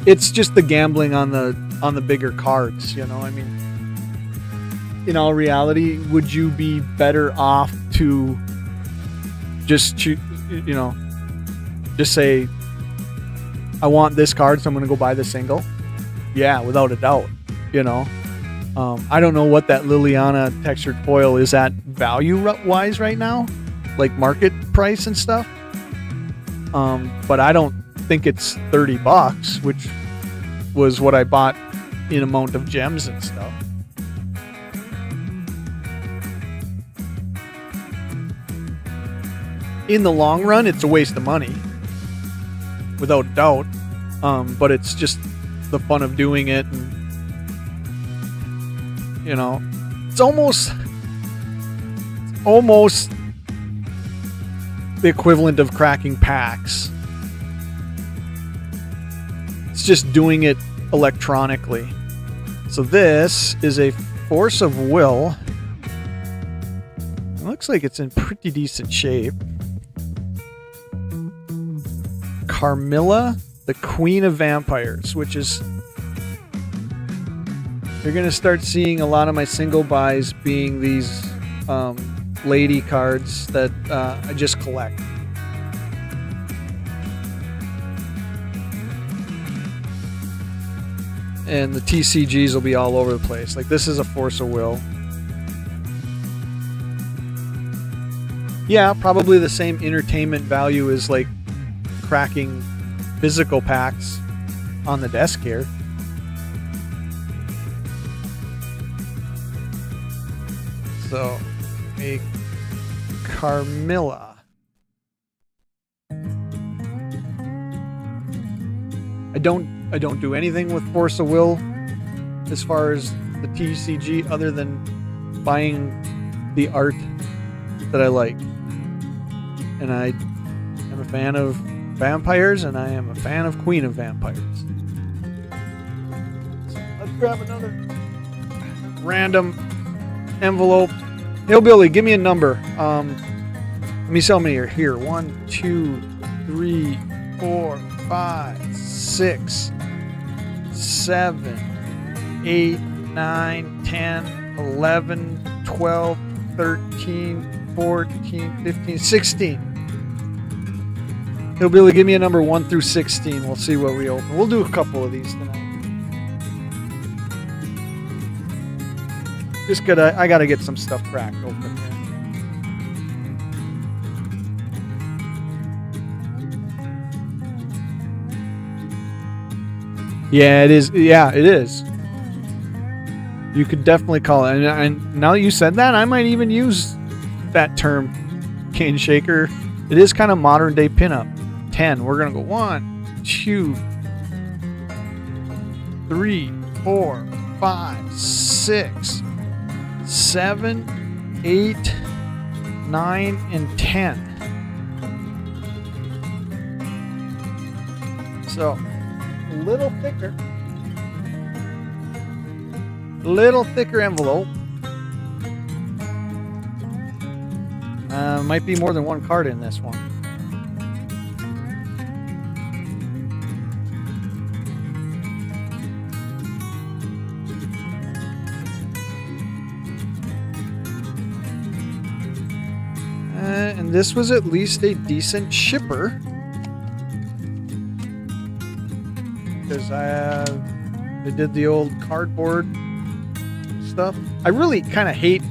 it's just the gambling on the bigger cards, you know. I mean, in all reality, would you be better off to just choose, you know, just say, I want this card, so I'm going to go buy the single? Yeah, without a doubt, you know. I don't know what that Liliana textured foil is at value-wise right now, like market price and stuff. but I don't think it's $30, which was what I bought in amount of gems and stuff. In the long run, it's a waste of money, without doubt. But it's just the fun of doing it, and it's almost the equivalent of cracking packs. It's just doing it electronically. So this is a Force of Will. It looks like it's in pretty decent shape. Carmilla, the Queen of Vampires, which is... You're going to start seeing a lot of my single buys being these lady cards that I just collect. And the TCGs will be all over the place. Like, this is a Force of Will. Yeah, probably the same entertainment value as like cracking physical packs on the desk here. So, a Carmilla. I don't do anything with Force of Will as far as the TCG other than buying the art that I like. And I am a fan of vampires, and I am a fan of Queen of Vampires. So let's grab another random envelope. Hillbilly, give me a number. Let me see how many are here. 1, 2, 3, 4, 5, 6, 7, 8, 9, 10, 11, 12, 13, 14, 15, 16. Hillbilly, give me a number 1 through 16. We'll see what we open. We'll do a couple of these tonight. I gotta get some stuff cracked open here. Yeah, it is. Yeah, it is. You could definitely call it. And now that you said that, I might even use that term, cane shaker. It is kind of modern day pinup. 10. We're gonna go 1, 2, 3, 4, 5, 6, 7, 8, 9, and 10. So, a little thicker envelope. Might be more than one card in this one. And this was at least a decent shipper. Because they did the old cardboard stuff. I really kind of hate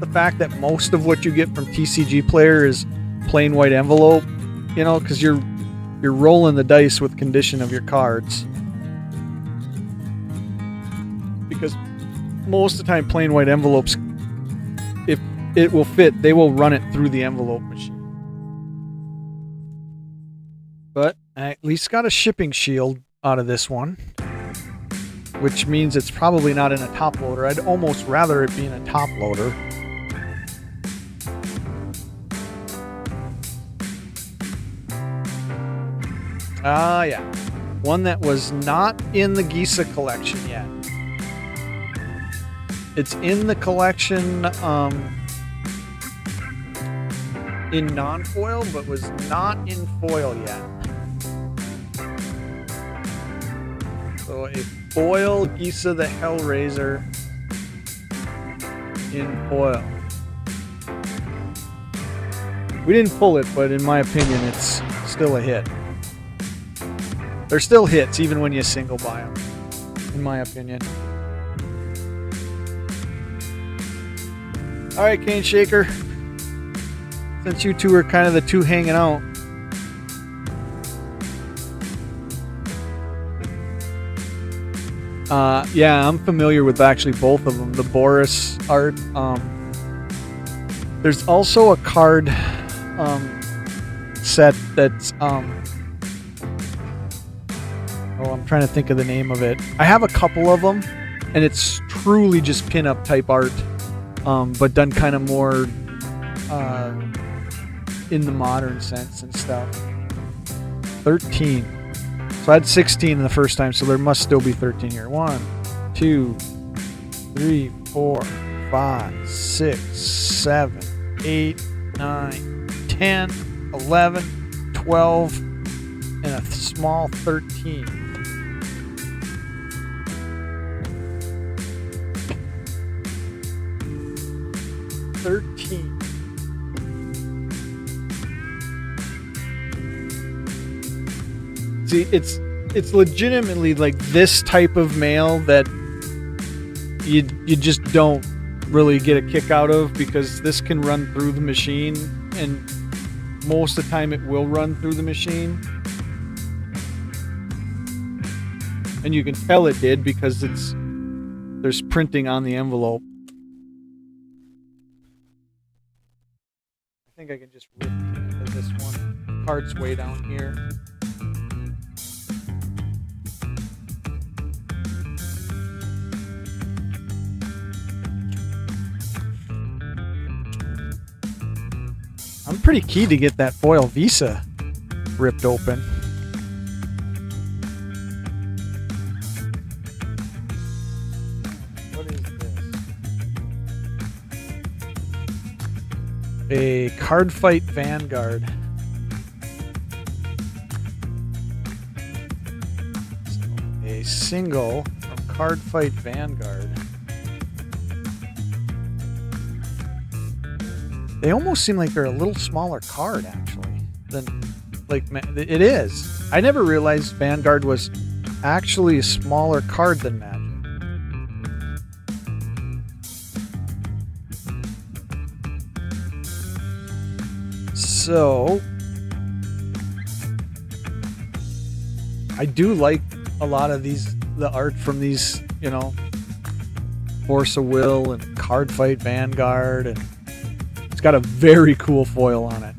the fact that most of what you get from TCG Player is plain white envelope, because you're rolling the dice with condition of your cards. Because most of the time, plain white envelopes, if it will fit, they will run it through the envelope machine. But I at least got a shipping shield out of this one, which means it's probably not in a top loader. I'd almost rather it be in a top loader. Yeah. One that was not in the Gisa collection yet. It's in the collection in non-foil, but was not in foil yet. So a foil Gisa the Hellraiser in foil. We didn't pull it, but in my opinion, it's still a hit. They're still hits, even when you single buy them, in my opinion. All right, Cane Shaker. Since you two are kind of the two hanging out, Yeah, I'm familiar with actually both of them. The Boris art. There's also a card set that's I'm trying to think of the name of it. I have a couple of them, and it's truly just pinup type art, but done kind of more in the modern sense and stuff. 13. So I had 16 the first time, so there must still be 13 here. 1, 2, 3, 4, 5, 6, 7, 8, 9, 10, 11, 12, and a small 13. See, it's legitimately like this type of mail that you just don't really get a kick out of, because this can run through the machine, and most of the time it will run through the machine. And you can tell it did because there's printing on the envelope. I think I can just rip into this one. Card's way down here. I'm pretty keen to get that foil Visa ripped open. What is this? A Card Fight Vanguard. So a single from Card Fight Vanguard. They almost seem like they're a little smaller card, actually, than like it is. I never realized Vanguard was actually a smaller card than Magic. So I do like a lot of the art from these, Force of Will and Card Fight Vanguard, and it's got a very cool foil on it.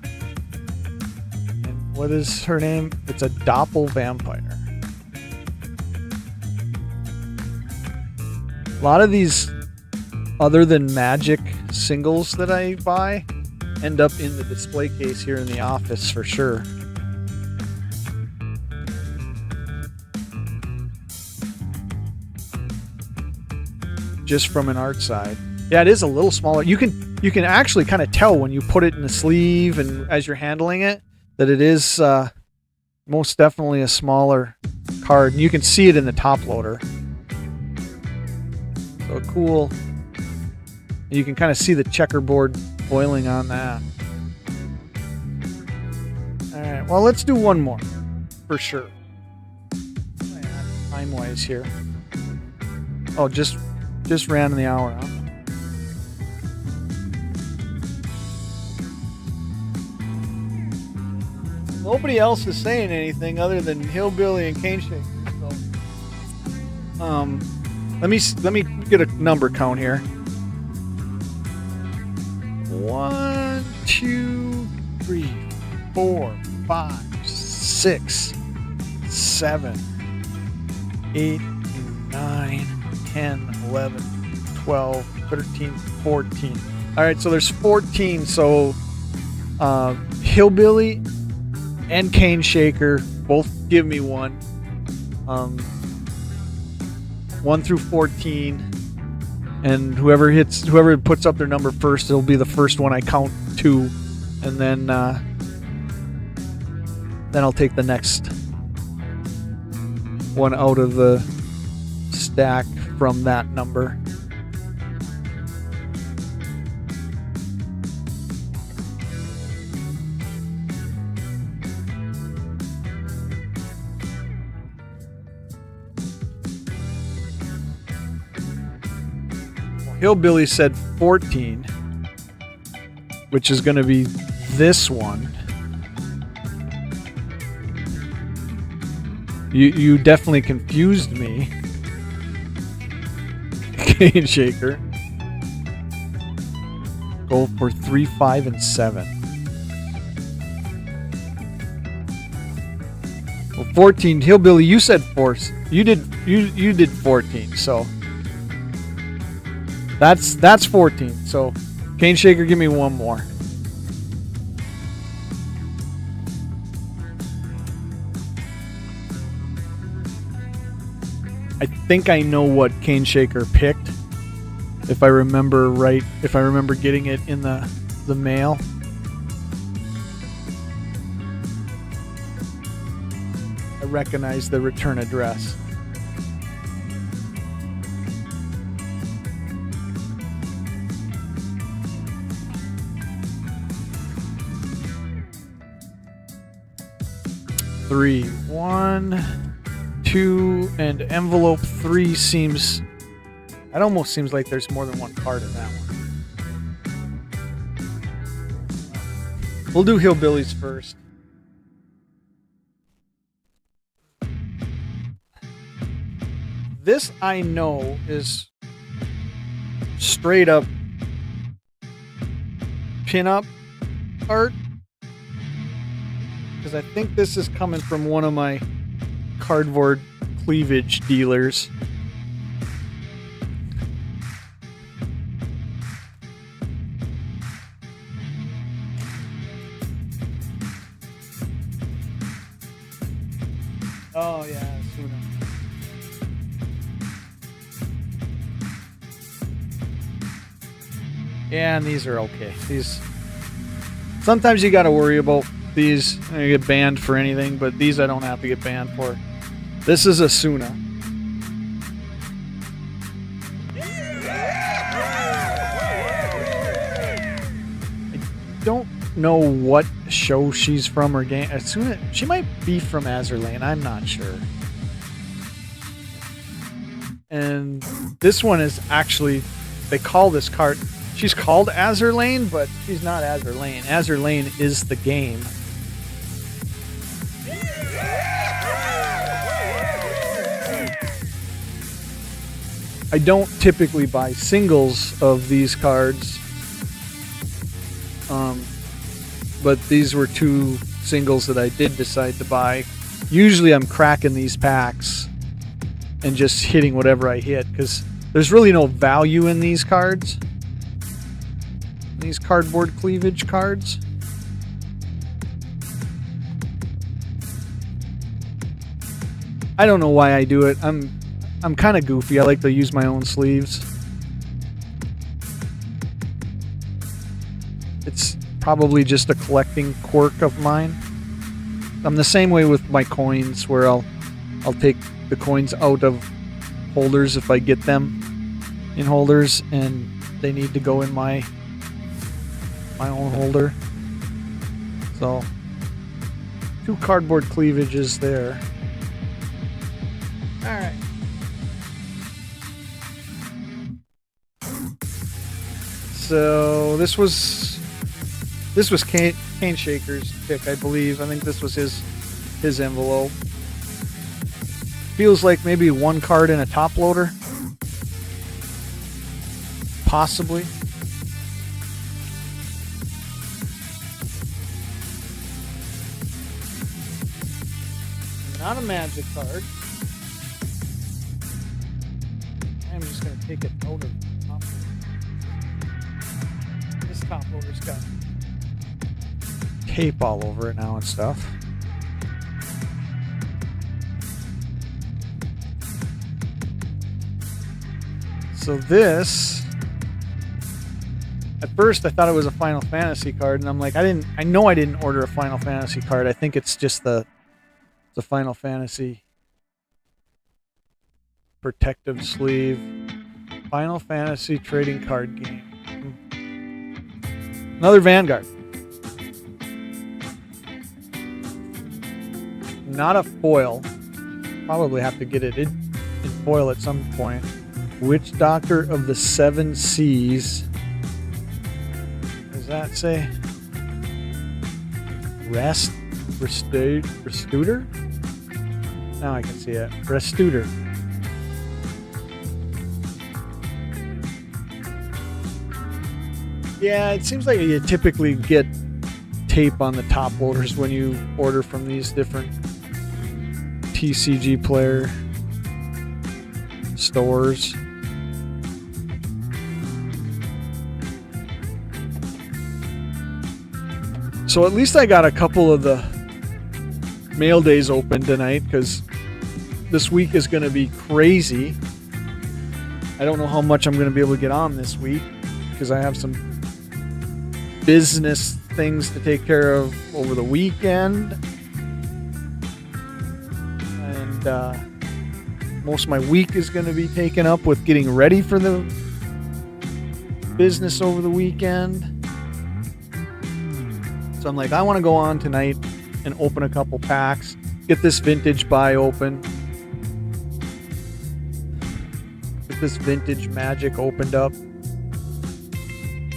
And what is her name? It's a Doppel Vampire. A lot of these, other than Magic singles that I buy, end up in the display case here in the office for sure. Just from an art side. Yeah, it is a little smaller. You can actually kind of tell when you put it in the sleeve and as you're handling it that it is most definitely a smaller card. And you can see it in the top loader. So cool. You can kind of see the checkerboard foiling on that. Alright, well, let's do one more for sure. Time-wise here. Oh, just ran the hour, huh? Nobody else is saying anything other than Hillbilly and Cane Shaker. So, let me get a number count here. 1, 2, 3, 4, 5, 6, 7, 8, 9, 10, 11, 12, 13, 14. All right, so there's 14. So Hillbilly and Cane Shaker both give me one. 1 through 14. And whoever puts up their number first, it'll be the first one I count to, and then I'll take the next one out of the stack from that number. Hillbilly said 14, which is going to be this one. You definitely confused me. Cane Shaker. Go for 3, 5, and 7. Well, 14. Hillbilly, you said 4. You did 14. So that's 14. So Cane Shaker, give me one more. I think I know what Cane Shaker picked. If I remember right, if I remember getting it in the mail. I recognize the return address. Three, 1, 2, and envelope 3 seems. It almost seems like there's more than one card in that one. We'll do Hillbillies first. This I know is straight up pin-up art. Because I think this is coming from one of my cardboard cleavage dealers. Oh yeah, Suna. Yeah, and these are okay. These sometimes you got to worry about these. I get banned for anything, but these I don't have to get banned for. This is a Suna. I don't know what show she's from or game. Suna, she might be from Azerlane. I'm not sure. And this one is actually, they call this card. She's called Azerlane, but she's not Azerlane. Azerlane is the game. I don't typically buy singles of these cards, but these were 2 singles that I did decide to buy. Usually I'm cracking these packs and just hitting whatever I hit, because there's really no value in these cards. These cardboard cleavage cards. I don't know why I do it. I'm kind of goofy. I like to use my own sleeves. It's probably just a collecting quirk of mine. I'm the same way with my coins, where I'll take the coins out of holders if I get them in holders and they need to go in my own holder. So 2 cardboard cleavages there. All right. So this was Cane Shaker's pick, I believe. I think this was his envelope. Feels like maybe 1 card in a top loader. Possibly. Not a magic card. I'm just going to take it out of the top. This top loader's got tape all over it now and stuff. So this, at first I thought it was a Final Fantasy card, and I'm like, I know I didn't order a Final Fantasy card. I think it's just the Final Fantasy protective sleeve. Final Fantasy trading card game. Another Vanguard. Not a foil. Probably have to get it in foil at some point. Witch Doctor of the Seven Seas. Does that say? Restuder? Now I can see it. Restuder. Yeah, it seems like you typically get tape on the top loaders when you order from these different TCG player stores. So at least I got a couple of the mail days open tonight, because this week is going to be crazy. I don't know how much I'm going to be able to get on this week, because I have some business things to take care of over the weekend. And most of my week is going to be taken up with getting ready for the business over the weekend. So I'm like, I want to go on tonight and open a couple packs, get this vintage buy open, get this vintage magic opened up.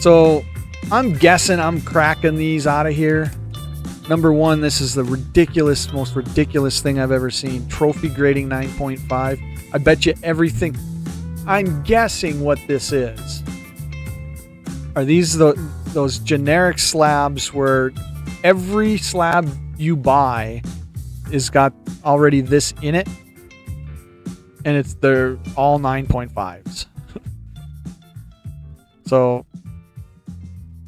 So I'm guessing I'm cracking these out of here. Number one, this is the most ridiculous thing I've ever seen. Trophy grading 9.5. I bet you everything. I'm guessing what this is. Are these those generic slabs where every slab you buy is got already this in it, and they're all 9.5s. So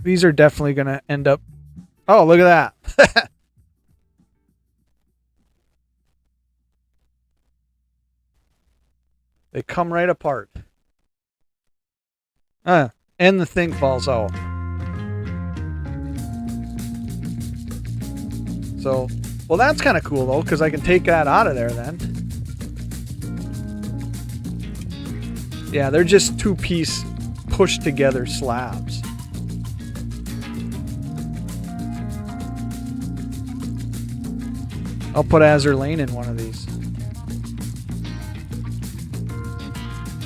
these are definitely going to end up. Oh, look at that. They come right apart. And the thing falls out. So, well, that's kind of cool, though, because I can take that out of there then. Yeah, they're just two-piece pushed together slabs. I'll put Azur Lane in one of these.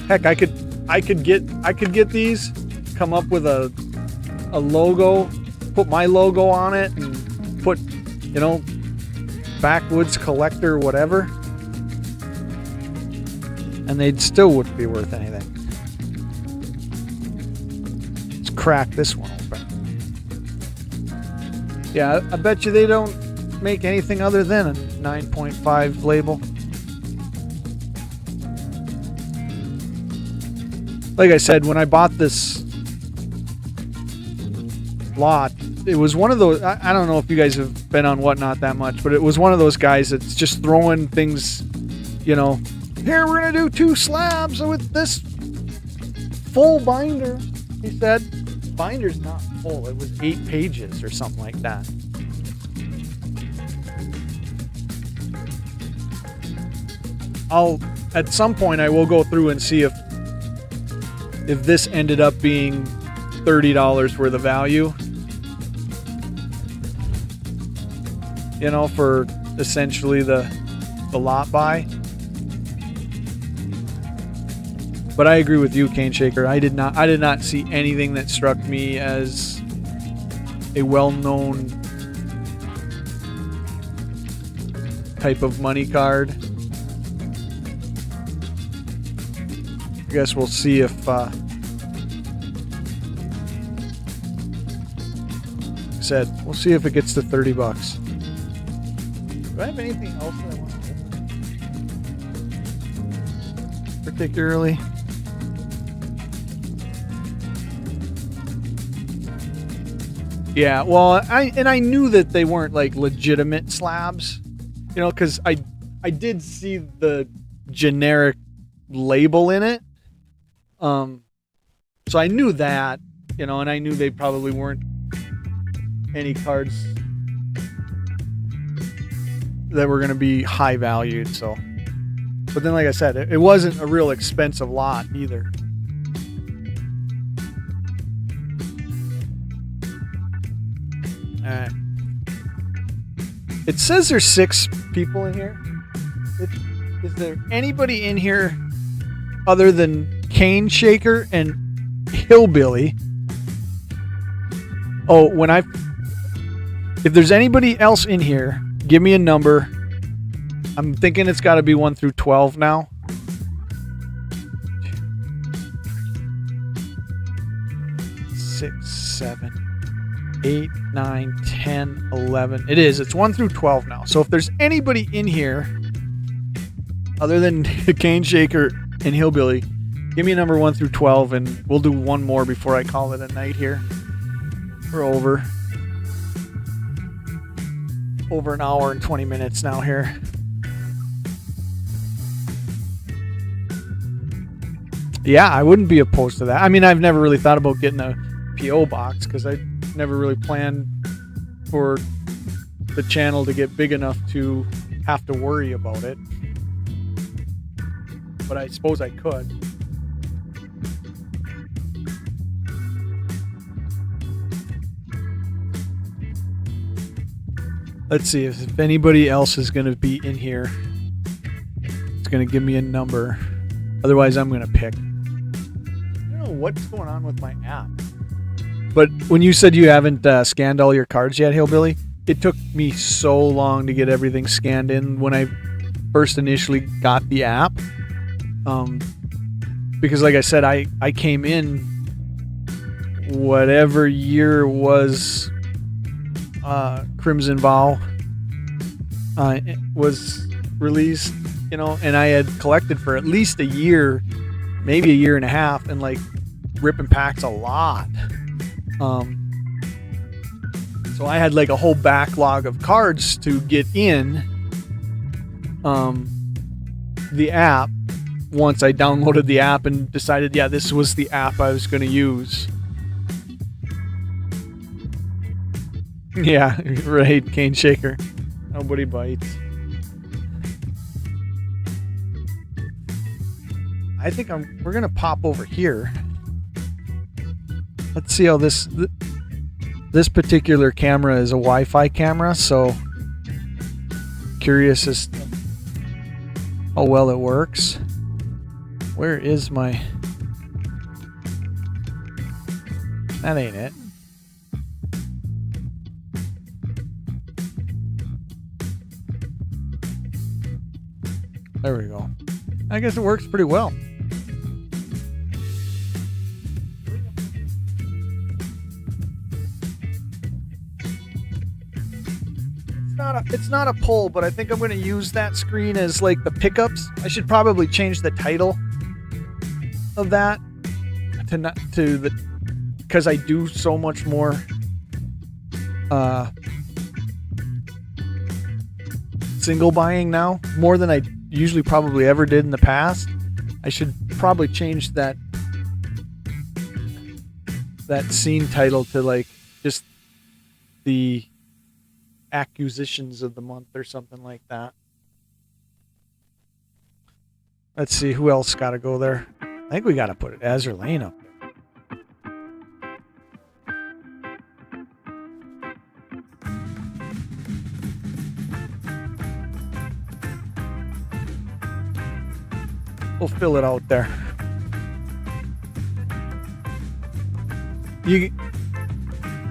Heck, I could get these, come up with a logo, put my logo on it, and put, Backwoods Collector, whatever, and they'd still wouldn't be worth anything. Let's crack this one open. Yeah, I bet you they don't make anything other than a 9.5 label. Like I said, when I bought this lot, it was one of those, I don't know if you guys have been on Whatnot that much, but it was one of those guys that's just throwing things, here we're going to do 2 slabs with this full binder. He said, binder's not full. It was 8 pages or something like that. At some point, I will go through and see if this ended up being $30 worth of value, for essentially the lot buy. But I agree with you, Cane Shaker. I did not see anything that struck me as a well-known type of money card. I guess we'll see if we'll see if it gets to $30. Do I have anything else that I want to open? Particularly? Yeah, well, I knew that they weren't like legitimate slabs, because I did see the generic label in it. So I knew that, and I knew they probably weren't any cards that were going to be high valued. So, but then, like I said, it wasn't a real expensive lot either. All right. It says there's 6 people in here. Is there anybody in here other than Cane Shaker and Hillbilly? Oh, if there's anybody else in here, give me a number. I'm thinking it's got to be 1 through 12 now. 6, 7, 8, 9, 10, 11. It is. It's 1 through 12 now. So if there's anybody in here other than Cane Shaker and Hillbilly, give me a number 1 through 12, and we'll do one more before I call it a night here. We're over an hour and 20 minutes now here. Yeah, I wouldn't be opposed to that. I mean, I've never really thought about getting a P.O. box because I never really planned for the channel to get big enough to have to worry about it. But I suppose I could. Let's see if anybody else is going to be in here. It's going to give me a number. Otherwise, I'm going to pick. I don't know what's going on with my app. But when you said you haven't scanned all your cards yet, Hillbilly, it took me so long to get everything scanned in when I first initially got the app. Because like I said, I came in whatever year was Crimson Vow was released, you know, and I had collected for at least a year, maybe a year and a half, and like ripping packs a lot. So I had like a whole backlog of cards to get in the app once I downloaded the app and decided, yeah, this was the app I was going to use. Yeah, right, Cane Shaker. Nobody bites. I think we're going to pop over here. Let's see how this particular camera is a Wi-Fi camera, so curious as to how well it works. Where is my... That ain't it. There we go. I guess it works pretty well. It's not a poll, but I think I'm going to use that screen as like the pickups. I should probably change the title of that to the, because I do so much more single buying now, more than I usually probably ever did in the past. I should probably change that scene title to like just the acquisitions of the month or something like that. Let's see who else got to go there. I think we got to put it Azure Lane up there. We'll fill it out there.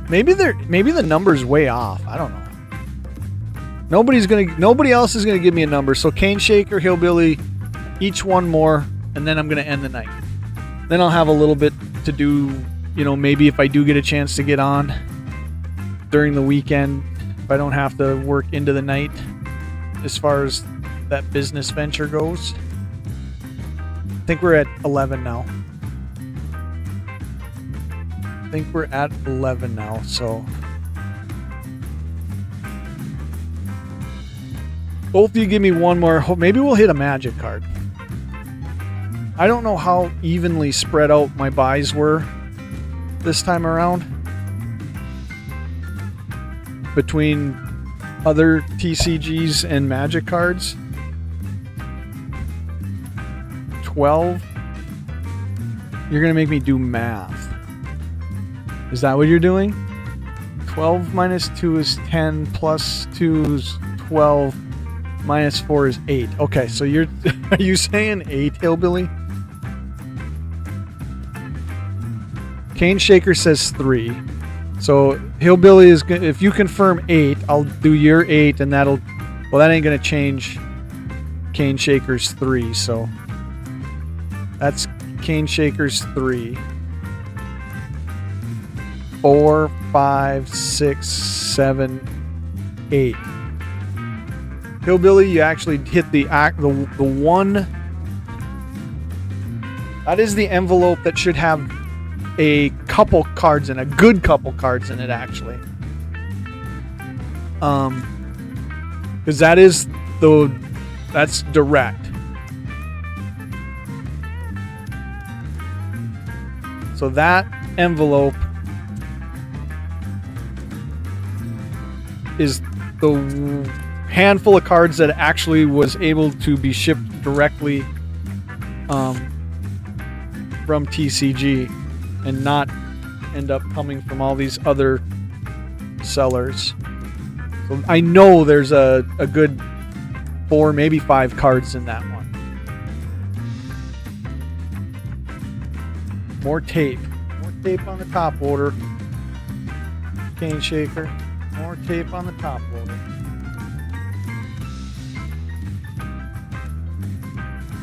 Maybe the number's way off. I don't know. Nobody else is gonna give me a number. So Cane Shaker, Hillbilly, each one more, and then I'm gonna end the night. Then I'll have a little bit to do. You know, maybe if I do get a chance to get on during the weekend, if I don't have to work into the night, as far as that business venture goes. I think we're at 11 now. So both of you give me one more. Maybe we'll hit a magic card. I don't know how evenly spread out my buys were this time around between other TCGs and magic cards. 12. You're gonna make me do math. Is that what you're doing? 12 minus 2 is 10, plus 2 is 12, minus 4 is 8. Okay, so are you saying 8, Hillbilly? Cane Shaker says 3. So Hillbilly is gonna, if you confirm 8, I'll do your 8, and that ain't gonna change Cane Shaker's 3, so that's Cane Shaker's 3. 4, 5, 6, 7, 8. Hillbilly, you actually hit the one. That is the envelope that should have a couple cards in, a good couple cards in it, actually. Because that's direct. So that envelope is the handful of cards that actually was able to be shipped directly from TCG and not end up coming from all these other sellers. So I know there's a good 4, maybe 5 cards in that one. More tape. More tape on the top loader. Cane shaker. More tape on the top loader.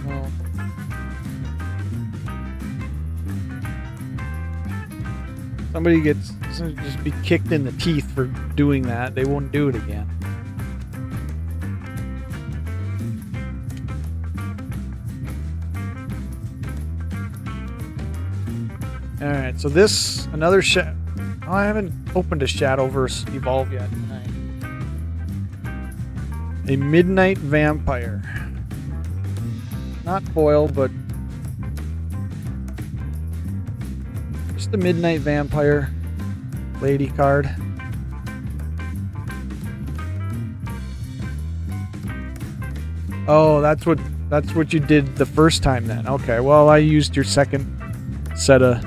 Well, somebody gets just be kicked in the teeth for doing that. They won't do it again. All right, so this another oh, I haven't opened a Shadowverse Evolve yet tonight. A Midnight Vampire. Not foil, but just a Midnight Vampire lady card. Oh, that's what you did the first time then. Okay, well, I used your second set of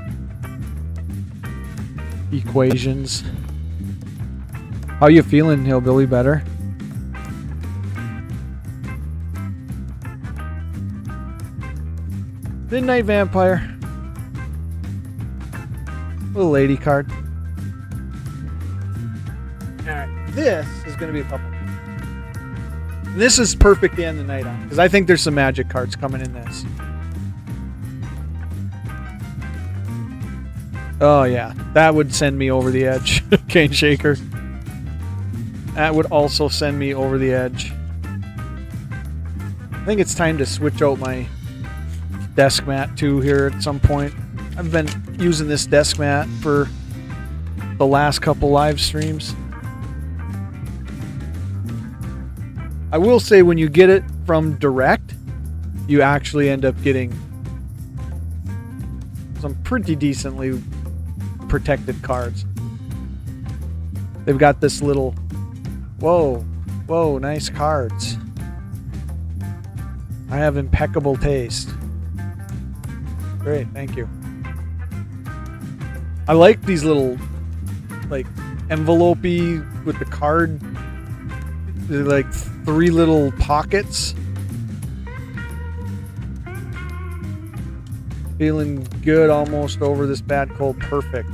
equations. How you feeling, Hillbilly? Better? Midnight Vampire. Little lady card. Alright, this is going to be a couple. This is perfect to end the night on, because I think there's some magic cards coming in this. Oh yeah, that would send me over the edge. Cane shaker. That would also send me over the edge. I think it's time to switch out my desk mat too here at some point. I've been using this desk mat for the last couple live streams. I will say when you get it from direct, you actually end up getting some pretty decently protected cards. They've got this little, whoa, nice cards. I have impeccable taste. Great, thank you. I like these little, like, envelope-y with the card. They're like 3 little pockets. Feeling good almost over this bad cold. Perfect.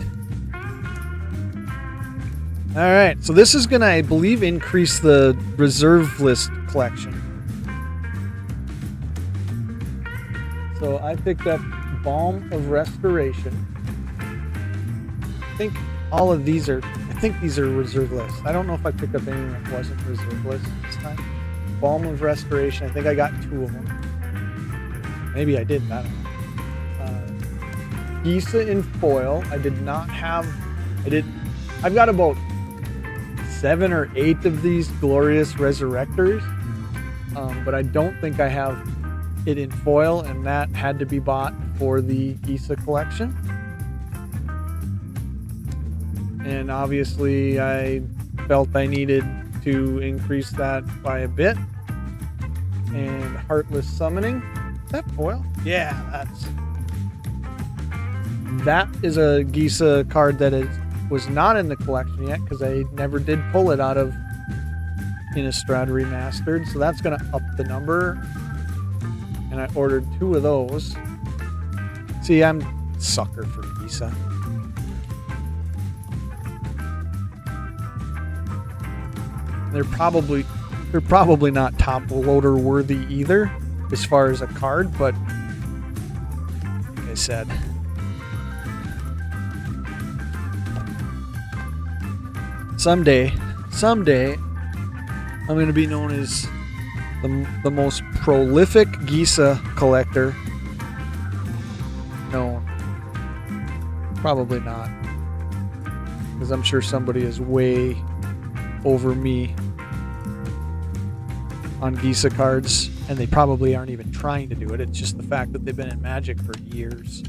Alright, so this is going to, I believe, increase the reserve list collection. So I picked up Balm of Restoration. I think all of these are, I think these are reserve lists. I don't know if I picked up anything that wasn't reserve list this time. Balm of Restoration, I think I got 2 of them. Maybe I didn't, I don't know. Gisa in foil, I did not have, I've got about 7 or 8 of these Glorious Resurrectors, but I don't think I have it in foil, and that had to be bought for the Gisa collection. And obviously I felt I needed to increase that by a bit. And Heartless Summoning. Is that foil? Yeah, that is a Gisa card that was not in the collection yet because I never did pull it out of Innistrad Remastered. So that's going to up the number. And I ordered 2 of those. See, I'm a sucker for Gisa. They're probably not top loader worthy either as far as a card, but like I said, Someday, I'm going to be known as the most prolific Gisa collector known. Probably not. Because I'm sure somebody is way over me on Gisa cards, and they probably aren't even trying to do it. It's just the fact that they've been in Magic for years.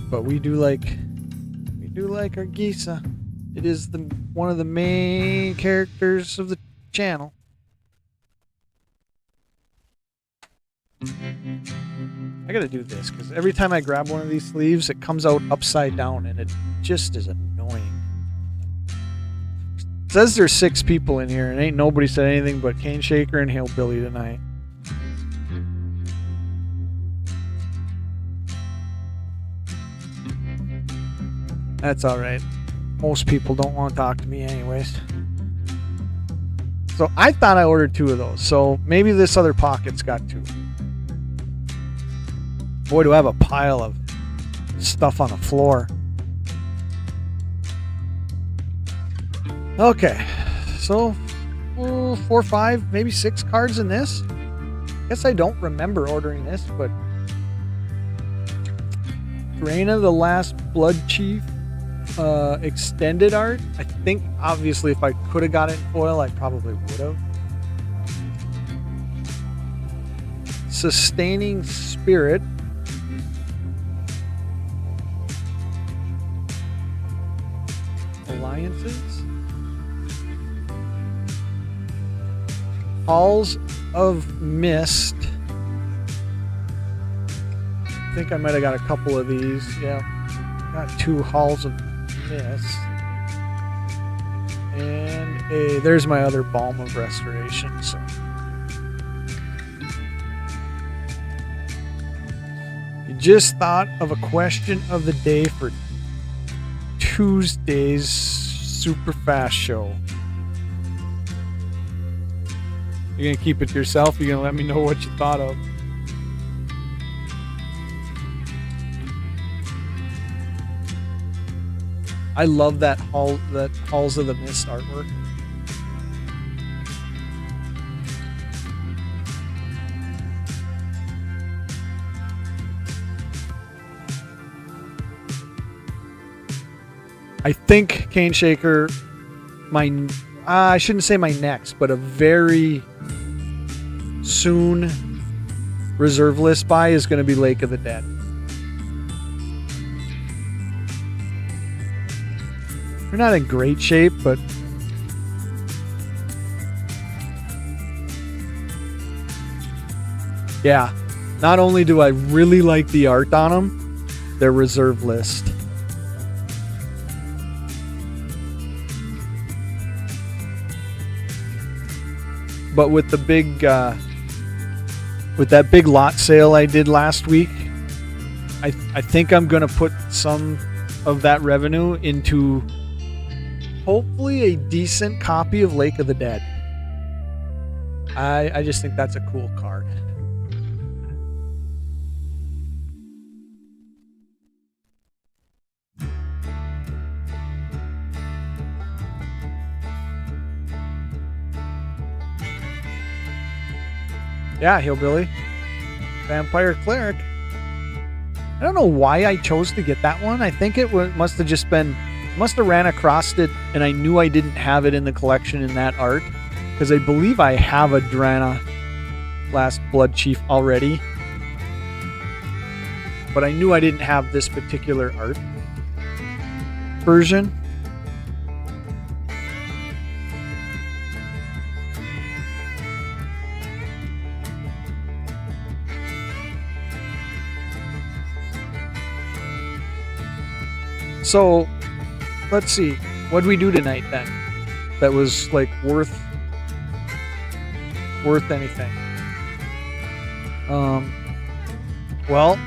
But we do like our Gisa. It is one of the main characters of the channel. I gotta do this because every time I grab one of these sleeves, it comes out upside down, and it just is annoying. It says there's 6 people in here, and ain't nobody said anything but Cane Shaker and Hillbilly tonight. That's alright. Most people don't want to talk to me anyways. So I thought I ordered 2 of those. So maybe this other pocket's got 2. Boy, do I have a pile of stuff on the floor. Okay. So 4, 5, maybe 6 cards in this. Guess I don't remember ordering this, but Reina, the Last Blood Chief. Extended art. I think obviously if I could have got it in foil, I probably would have. Sustaining Spirit. Alliances. Halls of Mist. I think I might have got a couple of these. Yeah. Got 2 Halls of Mist. And there's my other Balm of Restoration. So you just thought of a question of the day for Tuesday's super fast show. You're gonna keep it to yourself? You're gonna let me know what you thought of? I love that Halls of the Mist artwork. I think Cane Shaker, I shouldn't say my next, but a very soon reserve list buy is going to be Lake of the Dead. We're not in great shape, but yeah, not only do I really like the art on them, they're reserve list. But with the big, with that big lot sale I did last week, I think I'm gonna put some of that revenue into hopefully a decent copy of Lake of the Dead. I just think that's a cool card. Yeah, Hillbilly. Vampire Cleric. I don't know why I chose to get that one. I think it must have just been... must have ran across it, and I knew I didn't have it in the collection in that art, because I believe I have a Drana Last Blood Chief already, but I knew I didn't have this particular art version. So let's see. What'd we do tonight then? That was like worth anything. Well,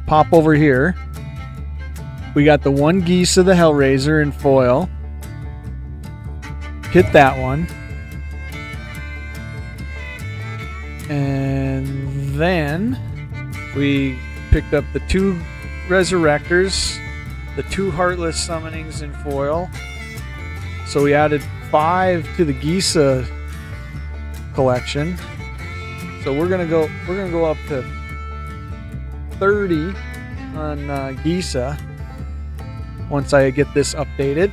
pop over here. We got the one Geese of the Hellraiser in foil. Hit that one. And then we picked up the 2 Resurrectors, the 2 Heartless Summonings in foil. So we added 5 to the Gisa collection. So we're gonna go up to 30 on Gisa once I get this updated.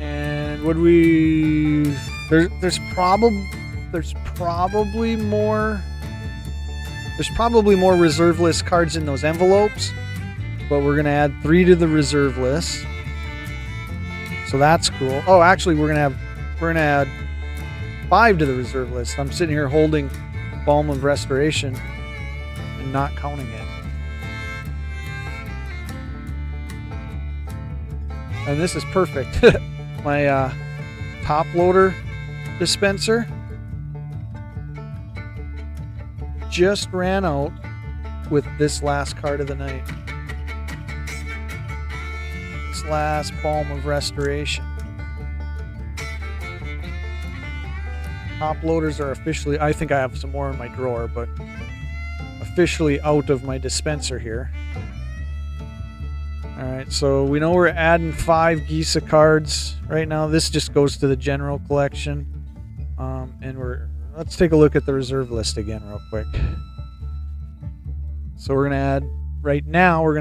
And would we? There's probably more reserve list cards in those envelopes, but we're gonna add 3 to the reserve list. So that's cool. Oh, actually, we're gonna add 5 to the reserve list. I'm sitting here holding Balm of Restoration and not counting it. And this is perfect. My top loader dispenser just ran out with this last card of the night. This last Balm of Restoration. Top loaders are officially, I think I have some more in my drawer, but officially out of my dispenser here. Alright, so we know we're adding 5 Gisa cards right now. This just goes to the general collection. And let's take a look at the reserve list again real quick. So we're gonna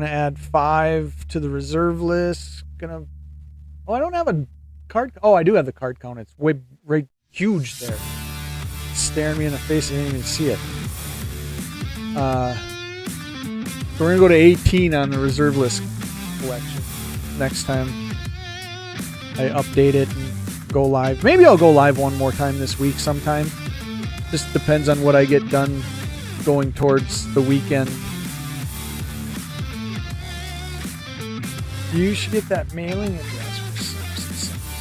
add 5 to the reserve list. Oh, I don't have a card. Oh, I do have the card count. It's way right huge there. It's staring me in the face. I didn't even see it. So we're gonna go to 18 on the reserve list collection next time I update it and go live. Maybe I'll go live one more time this week sometime. Just depends on what I get done going towards the weekend. You should get that mailing address for some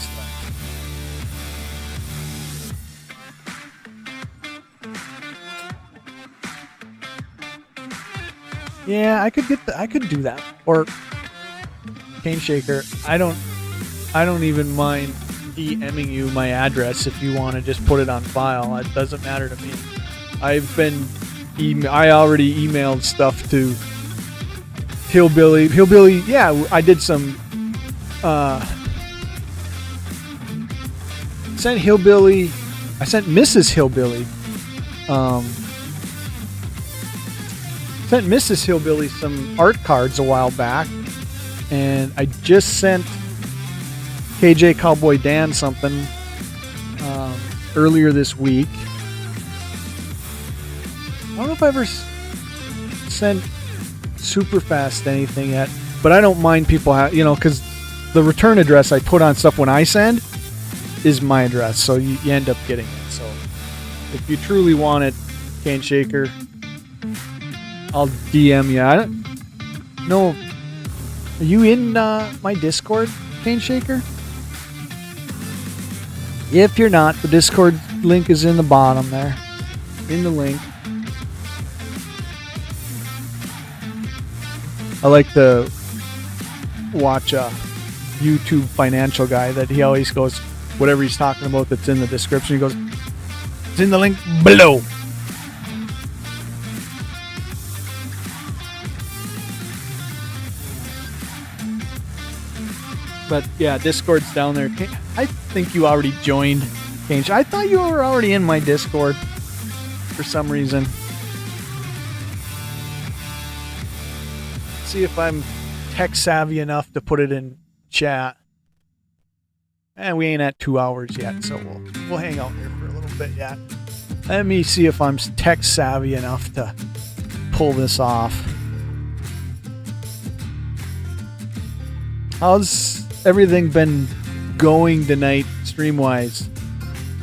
stuff. Yeah, I could do that. Or Cane Shaker, I don't even mind DMing you my address if you want to just put it on file. It doesn't matter to me. I already emailed stuff to Hillbilly. Yeah, I did some sent Hillbilly. I sent Mrs. Hillbilly. Sent Mrs. Hillbilly some art cards a while back, and I just sent KJ Cowboy Dan something earlier this week. I don't know if I ever sent Superfast anything yet, but I don't mind people, because the return address I put on stuff when I send is my address, so you end up getting it. So if you truly want it, Cane Shaker, I'll DM you. I don't know. Are you in my Discord, Cane Shaker? If you're not, the Discord link is in the bottom there. In the link. I like to watch a YouTube financial guy that he always goes, whatever he's talking about that's in the description, he goes, it's in the link below. But yeah, Discord's down there. I think you already joined, Cane. I thought you were already in my Discord for some reason. See if I'm tech savvy enough to put it in chat. And we ain't at 2 hours yet, so we'll hang out here for a little bit yet. Let me see if I'm tech savvy enough to pull this off. How's everything been going tonight, stream-wise?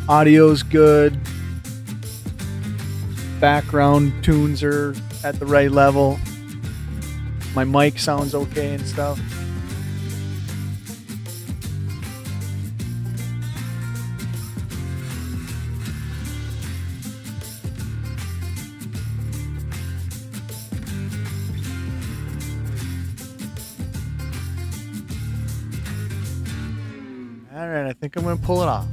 Audio's good. Background tunes are at the right level. My mic sounds okay and stuff. Alright, I think I'm going to pull it off.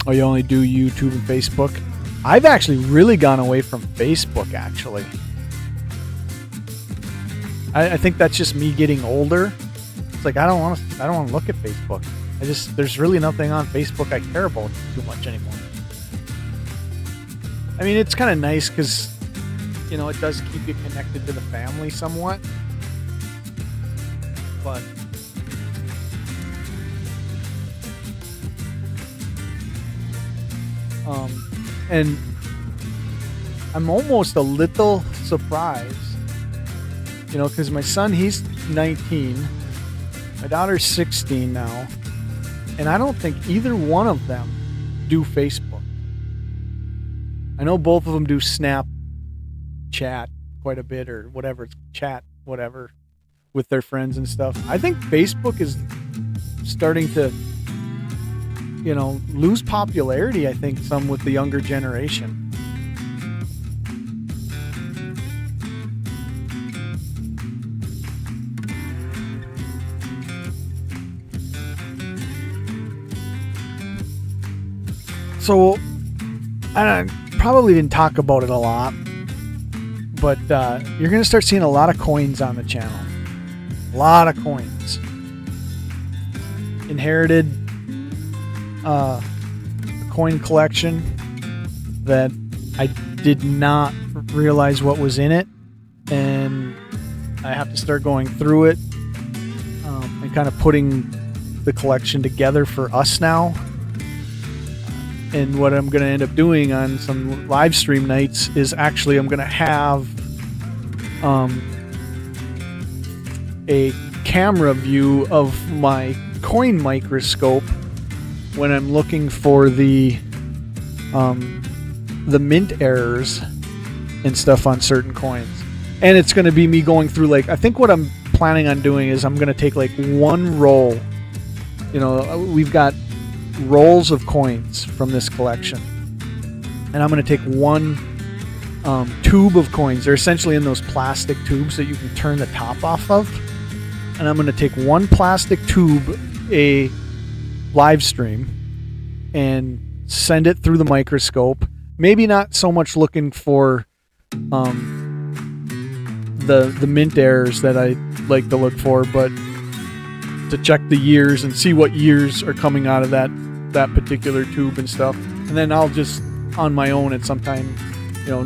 Oh, you only do YouTube and Facebook? I've actually really gone away from Facebook, actually. I think that's just me getting older. It's like I don't want to look at Facebook. There's really nothing on Facebook I care about too much anymore. I mean, it's kind of nice because, you know, it does keep you connected to the family somewhat. But and I'm almost a little surprised, you know, because my son, he's 19, my daughter's 16 now, and I don't think either one of them do Facebook. I know both of them do Snapchat quite a bit, or whatever, it's chat, whatever, with their friends and stuff. I think Facebook is starting to, you know, lose popularity, I think, some with the younger generation. So, I probably didn't talk about it a lot, but you're going to start seeing a lot of coins on the channel. A lot of coins. Inherited a coin collection that I did not realize what was in it, and I have to start going through it and kind of putting the collection together for us now. And what I'm going to end up doing on some live stream nights is actually I'm going to have a camera view of my coin microscope when I'm looking for the mint errors and stuff on certain coins. And it's going to be me going through, like, I think what I'm planning on doing is I'm going to take like one roll. You know, we've got rolls of coins from this collection, and I'm going to take one tube of coins. They're essentially in those plastic tubes that you can turn the top off of, and I'm going to take one plastic tube a live stream and send it through the microscope. Maybe not so much looking for the mint errors that I like to look for, but to check the years and see what years are coming out of that particular tube and stuff. And then I'll just, on my own at some time, you know,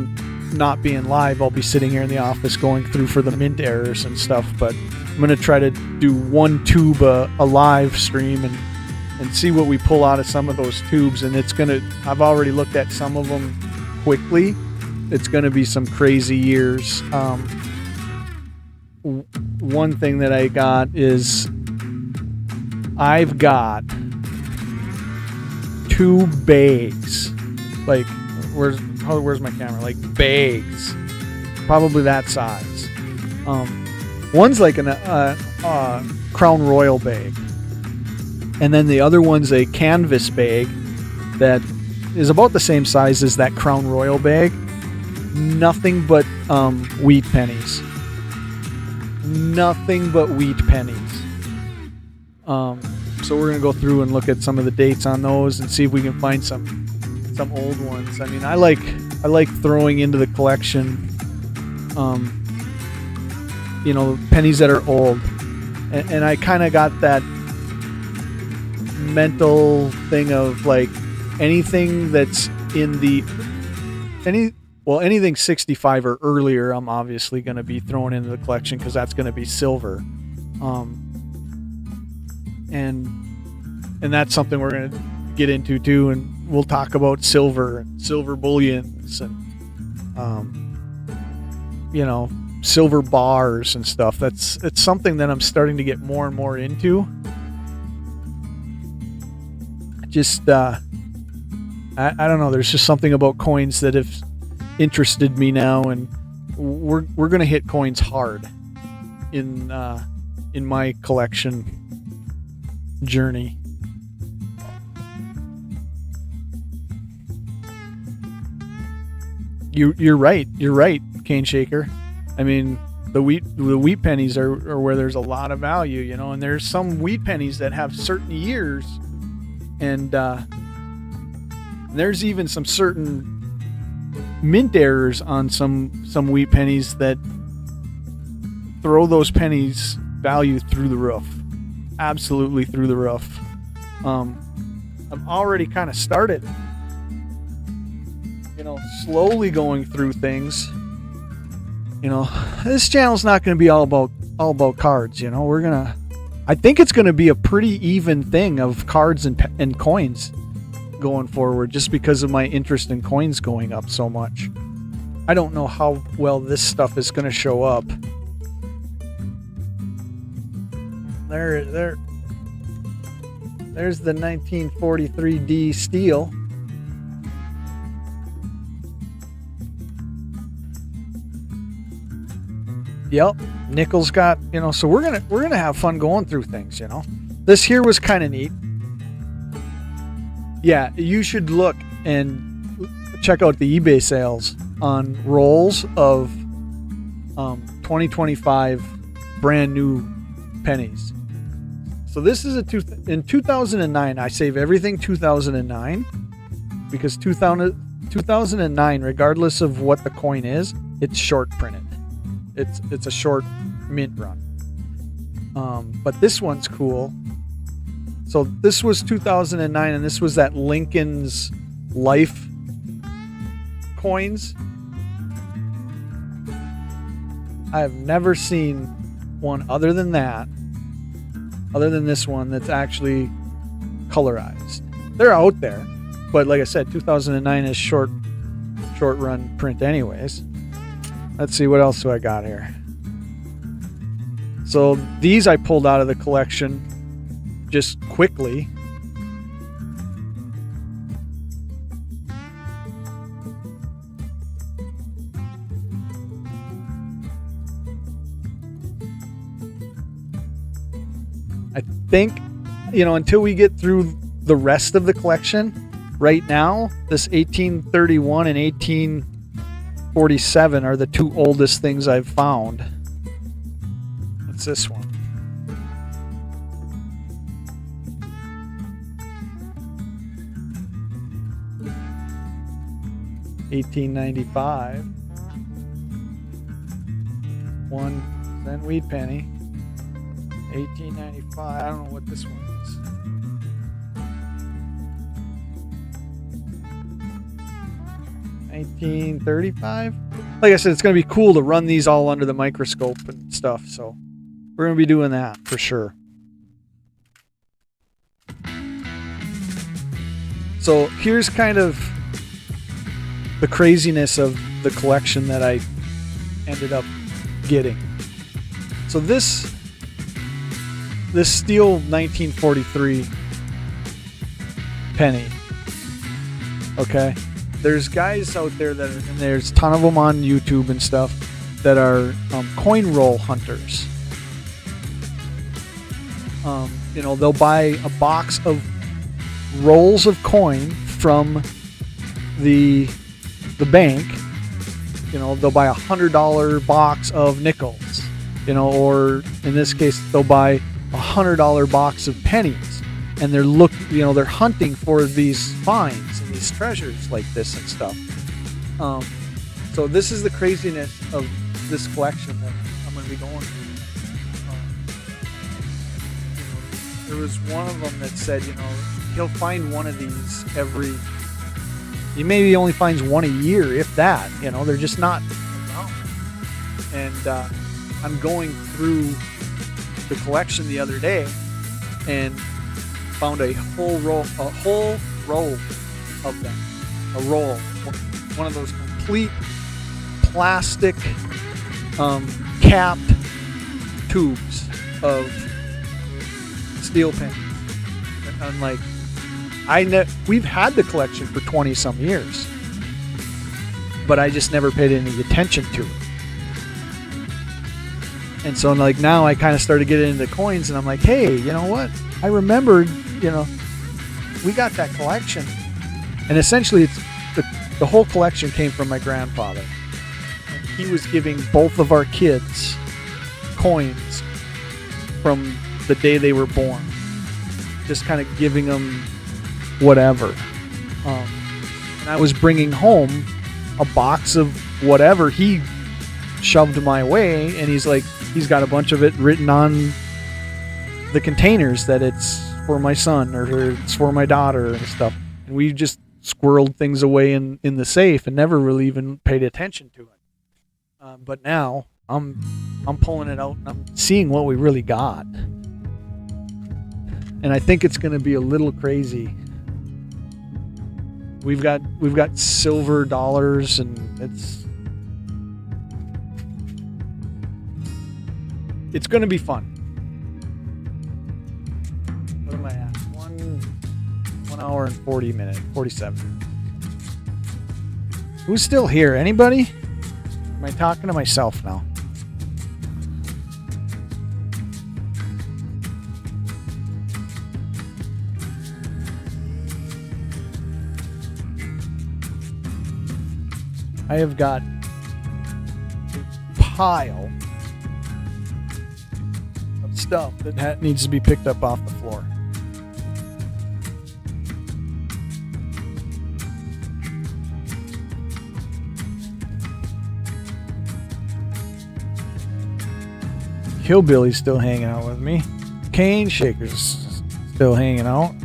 not being live, I'll be sitting here in the office going through for the mint errors and stuff. But I'm going to try to do one tube a live stream and see what we pull out of some of those tubes. And it's going to, I've already looked at some of them quickly. It's going to be some crazy years. One thing that I got is I've got 2 bags, like where's my camera, like bags, probably that size. One's like a Crown Royal bag, and then the other one's a canvas bag that is about the same size as that Crown Royal bag. Nothing but wheat pennies. Nothing but wheat pennies. So we're gonna go through and look at some of the dates on those and see if we can find some old ones. I mean, I like throwing into the collection, you know, pennies that are old, and I kind of got that mental thing of like anything that's in the anything 65 or earlier, I'm obviously going to be throwing into the collection because that's going to be silver. And that's something we're going to get into too, and we'll talk about silver and silver bullions and you know, silver bars and stuff. It's something that I'm starting to get more and more into. Just I don't know, there's just something about coins that have interested me now, and we're going to hit coins hard in my collection journey. You're right, Cane Shaker. I mean, the wheat pennies are where there's a lot of value, you know, and there's some wheat pennies that have certain years, and And there's even some certain mint errors on some wheat pennies that throw those pennies value through the roof. Absolutely through the roof. I've already kind of started, slowly going through things. This channel's not going to be all about cards. I think it's going to be a pretty even thing of cards and coins going forward, just because of my interest in coins going up so much. I don't know how well this stuff is going to show up. There's the 1943D steel. Yep, nickel's got, so we're gonna have fun going through things. This here was kind of neat. Yeah, you should look and check out the eBay sales on rolls of 2025 brand new pennies. So this is in 2009. I save everything 2009 because 2009, regardless of what the coin is, it's short printed. It's a short mint run. But this one's cool. So this was 2009, and this was that Lincoln's Life coins. I have never seen one other than this one that's actually colorized. They're out there, but like I said, 2009 is short run print anyways. Let's see, what else do I got here? So these I pulled out of the collection just quickly. I think, until we get through the rest of the collection, right now, this 1831 and 1847 are the two oldest things I've found. What's this one? $18.95. 1 cent wheat penny. $18.95. I don't know what this one is. $19.35. Like I said, it's going to be cool to run these all under the microscope and stuff. So we're going to be doing that for sure. So here's kind of the craziness of the collection that I ended up getting. So this steel 1943 penny. Okay, there's guys out there and there's a ton of them on YouTube and stuff that are coin roll hunters. They'll buy a box of rolls of coin from the bank. They'll buy $100 box of nickels, or in this case they'll buy $100 box of pennies, and they're hunting for these finds and these treasures like this and stuff. So this is the craziness of this collection that I'm going to be going through. There was one of them that said, he'll find one of these he maybe only finds one a year, if that. They're just not around. And I'm going through the collection the other day and found a whole row of them. A roll. One of those complete plastic capped tubes of steel pennies. And I'm like, we've had the collection for 20 some years, but I just never paid any attention to it. And so now I kind of started getting into coins, and I'm like, hey, you know what? I remembered, we got that collection. And essentially it's the whole collection came from my grandfather. And he was giving both of our kids coins from the day they were born. Just kind of giving them whatever. I was bringing home a box of whatever he shoved my way, and he's got a bunch of it written on the containers that it's for my son or it's for my daughter and stuff. And we just squirreled things away in the safe and never really even paid attention to it. But now I'm pulling it out and I'm seeing what we really got. And I think it's going to be a little crazy. We've got silver dollars, and it's going to be fun. What am I at? 1 hour and 40 minutes, 47. Who's still here? Anybody? Am I talking to myself now? I have got a pile of stuff that needs to be picked up off the floor. Hillbilly's still hanging out with me. Cane Shaker's still hanging out.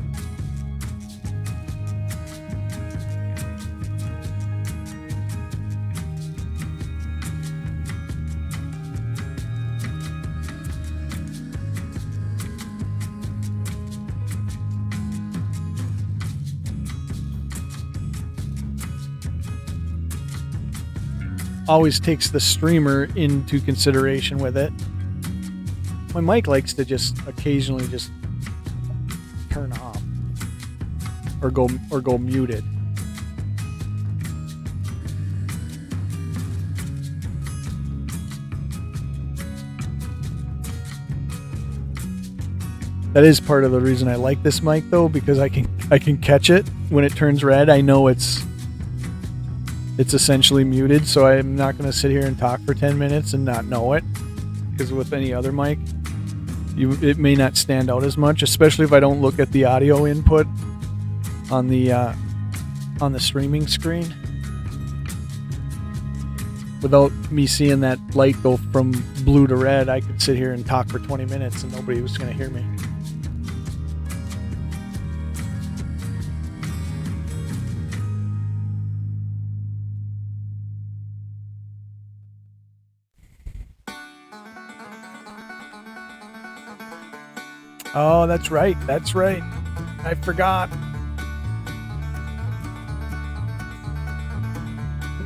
Always takes the streamer into consideration with it. My mic likes to just occasionally just turn off or go muted. That is part of the reason I like this mic though, because I can catch it when it turns red. I know it's essentially muted, so I'm not going to sit here and talk for 10 minutes and not know it, because with any other mic it may not stand out as much, especially if I don't look at the audio input on the streaming screen. Without me seeing that light go from blue to red, I could sit here and talk for 20 minutes and nobody was going to hear me. Oh, that's right. I forgot.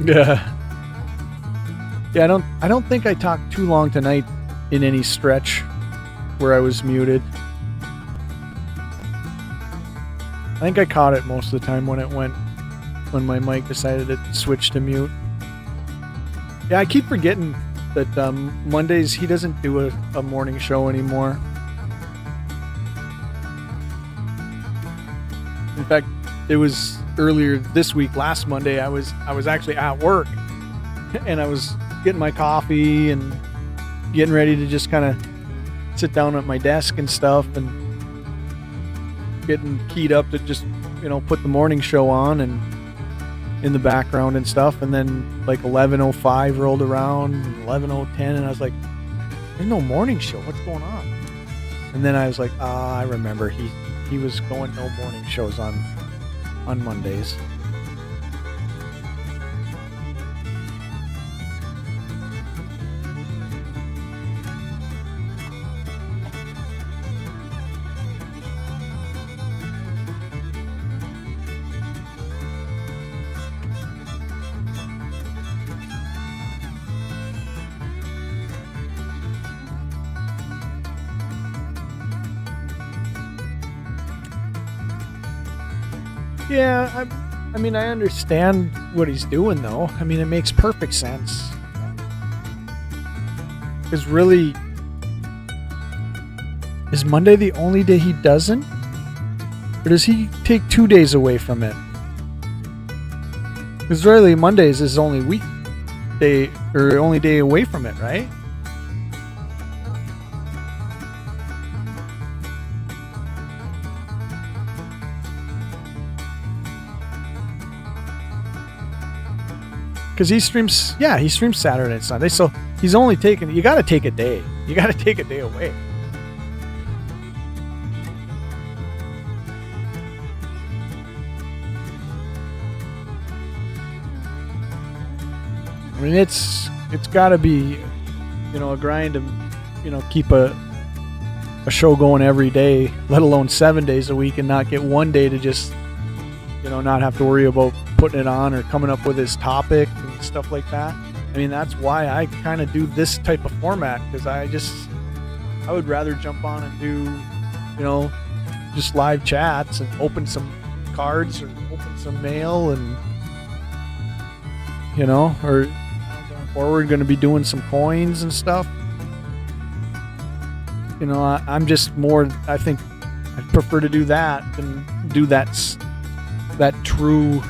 Yeah. Yeah, I don't think I talked too long tonight in any stretch where I was muted. I think I caught it most of the time when my mic decided to switch to mute. Yeah, I keep forgetting that Mondays he doesn't do a morning show anymore. In fact, it was earlier this week, last Monday, I was actually at work and I was getting my coffee and getting ready to just kind of sit down at my desk and stuff and getting keyed up to just, put the morning show on and in the background and stuff. And then like 11:05 rolled around, 11:10, and I was like, there's no morning show. What's going on? And then I was like, I remember he was going no morning shows on Mondays. Yeah, I mean, I understand what he's doing, though. I mean, it makes perfect sense. Because really, is Monday the only day he doesn't? Or does he take 2 days away from it? Because really, Monday is his only weekday, or only day away from it, right? because he streams Saturday and Sunday, so he's only taking. You got to take a day. You got to take a day away. I mean, it's got to be, a grind to, keep a show going every day, let alone 7 days a week, and not get one day to just, not have to worry about putting it on or coming up with his topic and stuff like that. I mean, that's why I kind of do this type of format, because I would rather jump on and do, just live chats and open some cards or open some mail and, or going forward going to be doing some coins and stuff. I'm just more, I think I prefer to do that than do that true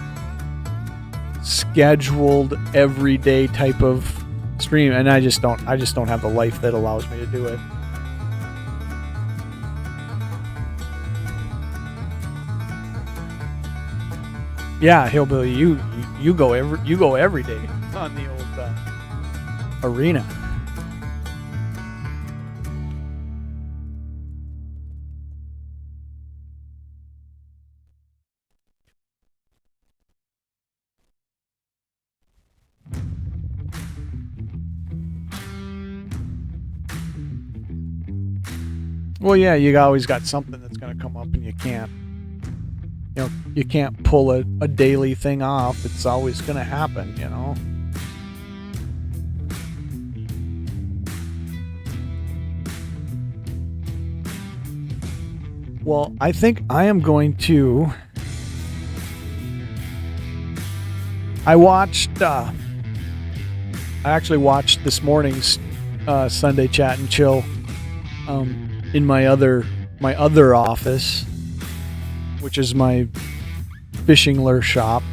scheduled everyday type of stream. And I just don't have the life that allows me to do it. Yeah, Hillbilly, you go every day on the old arena. Well, yeah, you always got something that's going to come up, and you can't pull a daily thing off. It's always going to happen, Well, I think I am going to. I actually watched this morning's Sunday Chat and Chill in my other office, which is my fishing lure shop.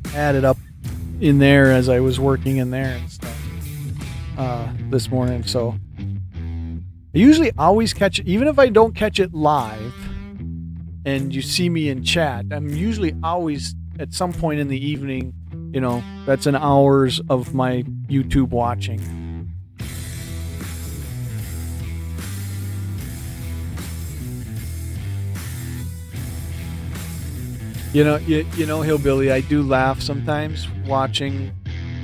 I had it up in there as I was working in there and stuff this morning. So I usually always catch it, even if I don't catch it live and you see me in chat, I'm usually always at some point in the evening, that's an hours of my YouTube watching. Hillbilly, I do laugh sometimes watching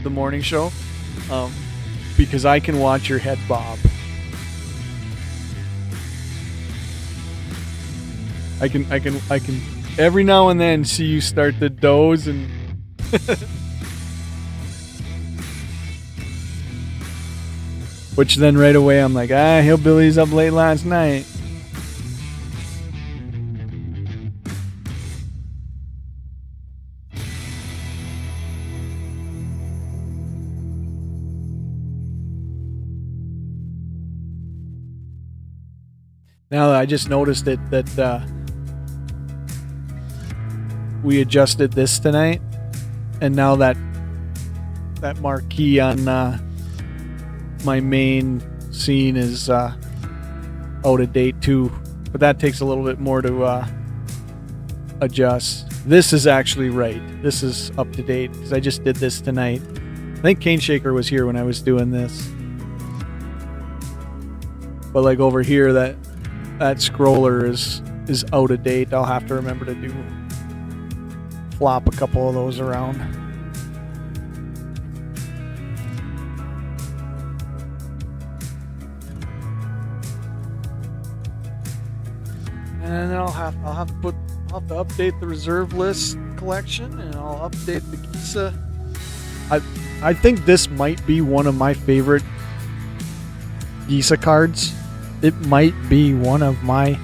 the morning show, because I can watch your head bob. I can every now and then see you start to doze and which then right away I'm like, Hillbilly's up late last night. Now I just noticed that we adjusted this tonight, and now that marquee on my main scene is out of date too, but that takes a little bit more to adjust. This is actually right. This is up to date because I just did this tonight. I think Cane Shaker was here when I was doing this, but like over here, that scroller is out of date. I'll have to remember to flop a couple of those around. And then I'll have to update the reserve list collection, and I'll update the Gisa. I think this might be one of my favorite Gisa cards. It might be one of my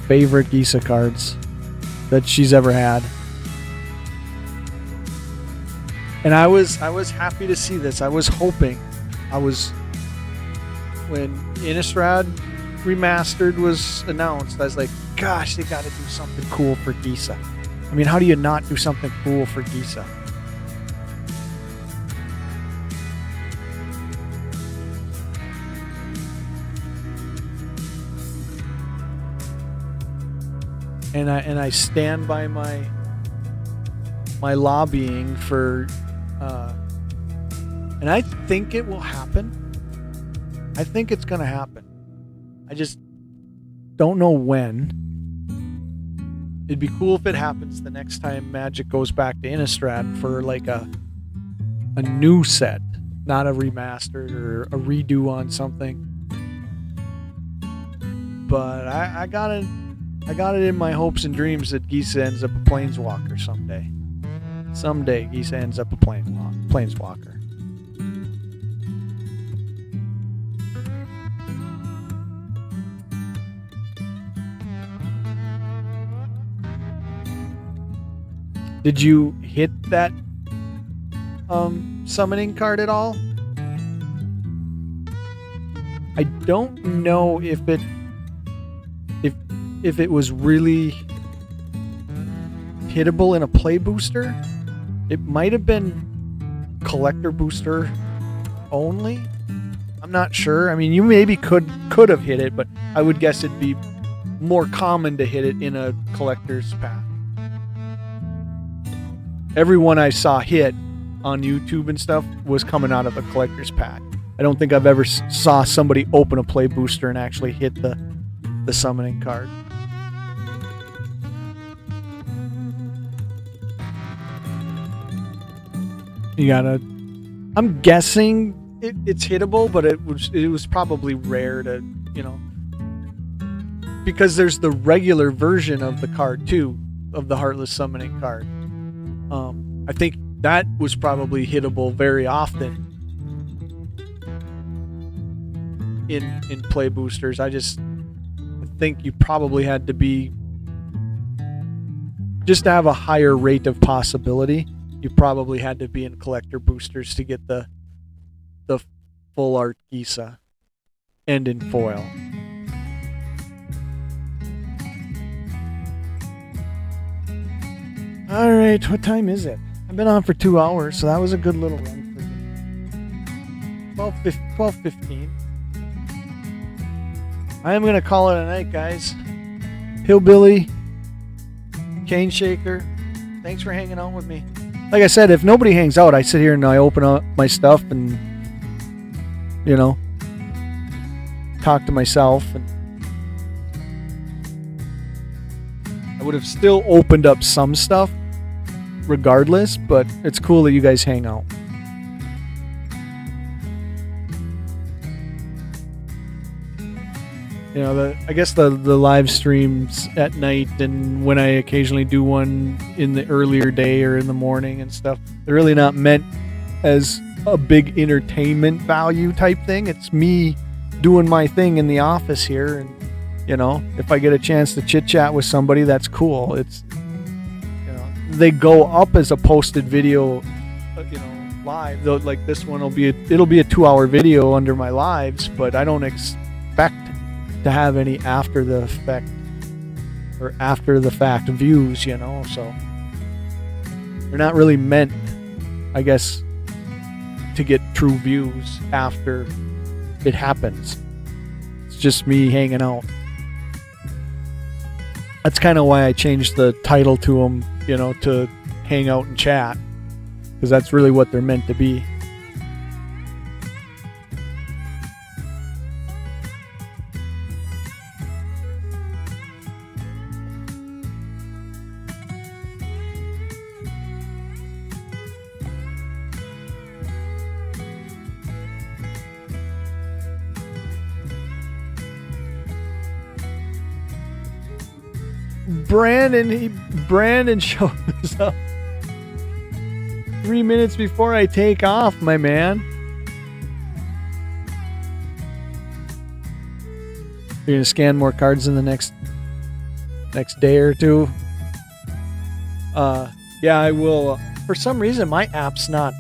favorite Gisa cards that she's ever had. And I was happy to see this. I was hoping. When Innistrad Remastered was announced, I was like, gosh, they got to do something cool for Gisa. I mean, how do you not do something cool for Gisa? And I stand by my my lobbying for, and I think it will happen. I think it's going to happen. I just don't know when. It'd be cool if it happens the next time Magic goes back to Innistrad for like a new set, not a remastered or a redo on something. But I got it in my hopes and dreams that Gisa ends up a Planeswalker someday. Someday Gisa ends up a Planeswalker. Did you hit that summoning card at all? I don't know if it was really hittable in a play booster. It might have been collector booster only. I'm not sure. I mean, you maybe could have hit it, but I would guess it'd be more common to hit it in a collector's pack. Everyone I saw hit on YouTube and stuff was coming out of a collector's pack. I don't think I've ever saw somebody open a play booster and actually hit the summoning card. You gotta. I'm guessing it's hittable, but it was probably rare to, because there's the regular version of the card too, of the Heartless Summoning card. I think that was probably hittable very often in play boosters. I think you probably had to be, just to have a higher rate of possibility, you probably had to be in collector boosters to get the full art Gisa and in foil. All right, what time is it? I've been on for 2 hours, so that was a good little run for me. 12:15. I am going to call it a night, guys. Hillbilly, Cane Shaker, thanks for hanging out with me. Like I said, if nobody hangs out, I sit here and I open up my stuff and, talk to myself. And I would have still opened up some stuff regardless, but it's cool that you guys hang out. I guess the live streams at night, and when I occasionally do one in the earlier day or in the morning and stuff, they're really not meant as a big entertainment value type thing. It's me doing my thing in the office here, and if I get a chance to chit chat with somebody, that's cool. It's they go up as a posted video, live. Though, like this one it'll be a 2-hour video under my lives, but I don't expect to have any after the fact views, so they're not really meant, I guess, to get true views after it happens. It's just me hanging out. That's kind of why I changed the title to them, to hang out and chat, because that's really what they're meant to be. Brandon shows up 3 minutes before I take off, my man. You're gonna scan more cards in the next day or two. Yeah, I will. For some reason, my app's not.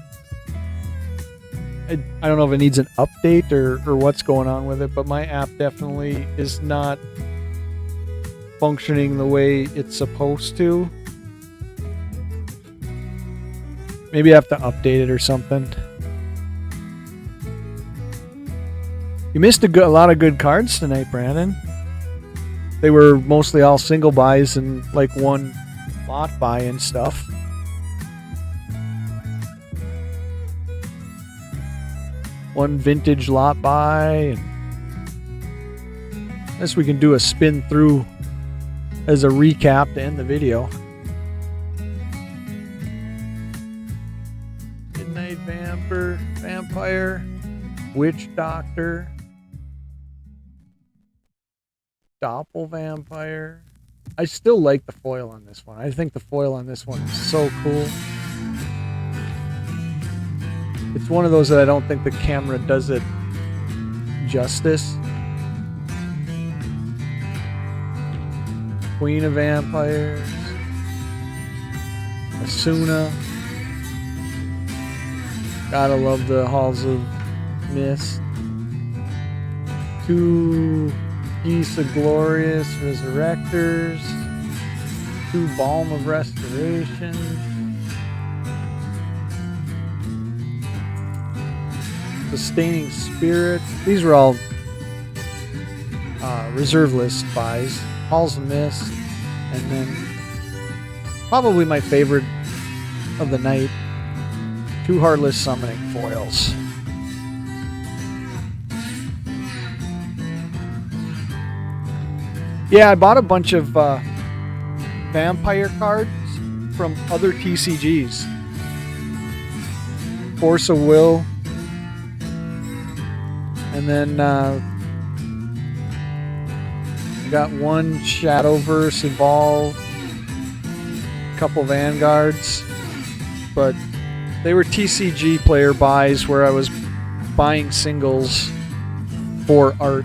I don't know if it needs an update or what's going on with it, but my app definitely is not functioning the way it's supposed to. Maybe I have to update it or something. You missed a lot of good cards tonight, Brandon. They were mostly all single buys and like one lot buy and stuff. one vintage lot buy. And I guess we can do a spin through as a recap to end the video. Midnight Vampire, Witch Doctor, Doppel Vampire. I still like the foil on this one. I think the foil on this one is so cool. It's one of those that I don't think the camera does it justice. Queen of Vampires, Asuna. Gotta love the Halls of Mist. 2 Geese of Glorious Resurrectors. 2 Balm of Restoration. Sustaining Spirits. These are all reserve list buys. Halls of Mist. And then probably my favorite of the night, 2 Heartless Summoning foils. Yeah, I bought a bunch of vampire cards from other TCGs. Force of Will. And then got 1 Shadowverse Evolve, a couple Vanguards, but they were TCG player buys where I was buying singles for art.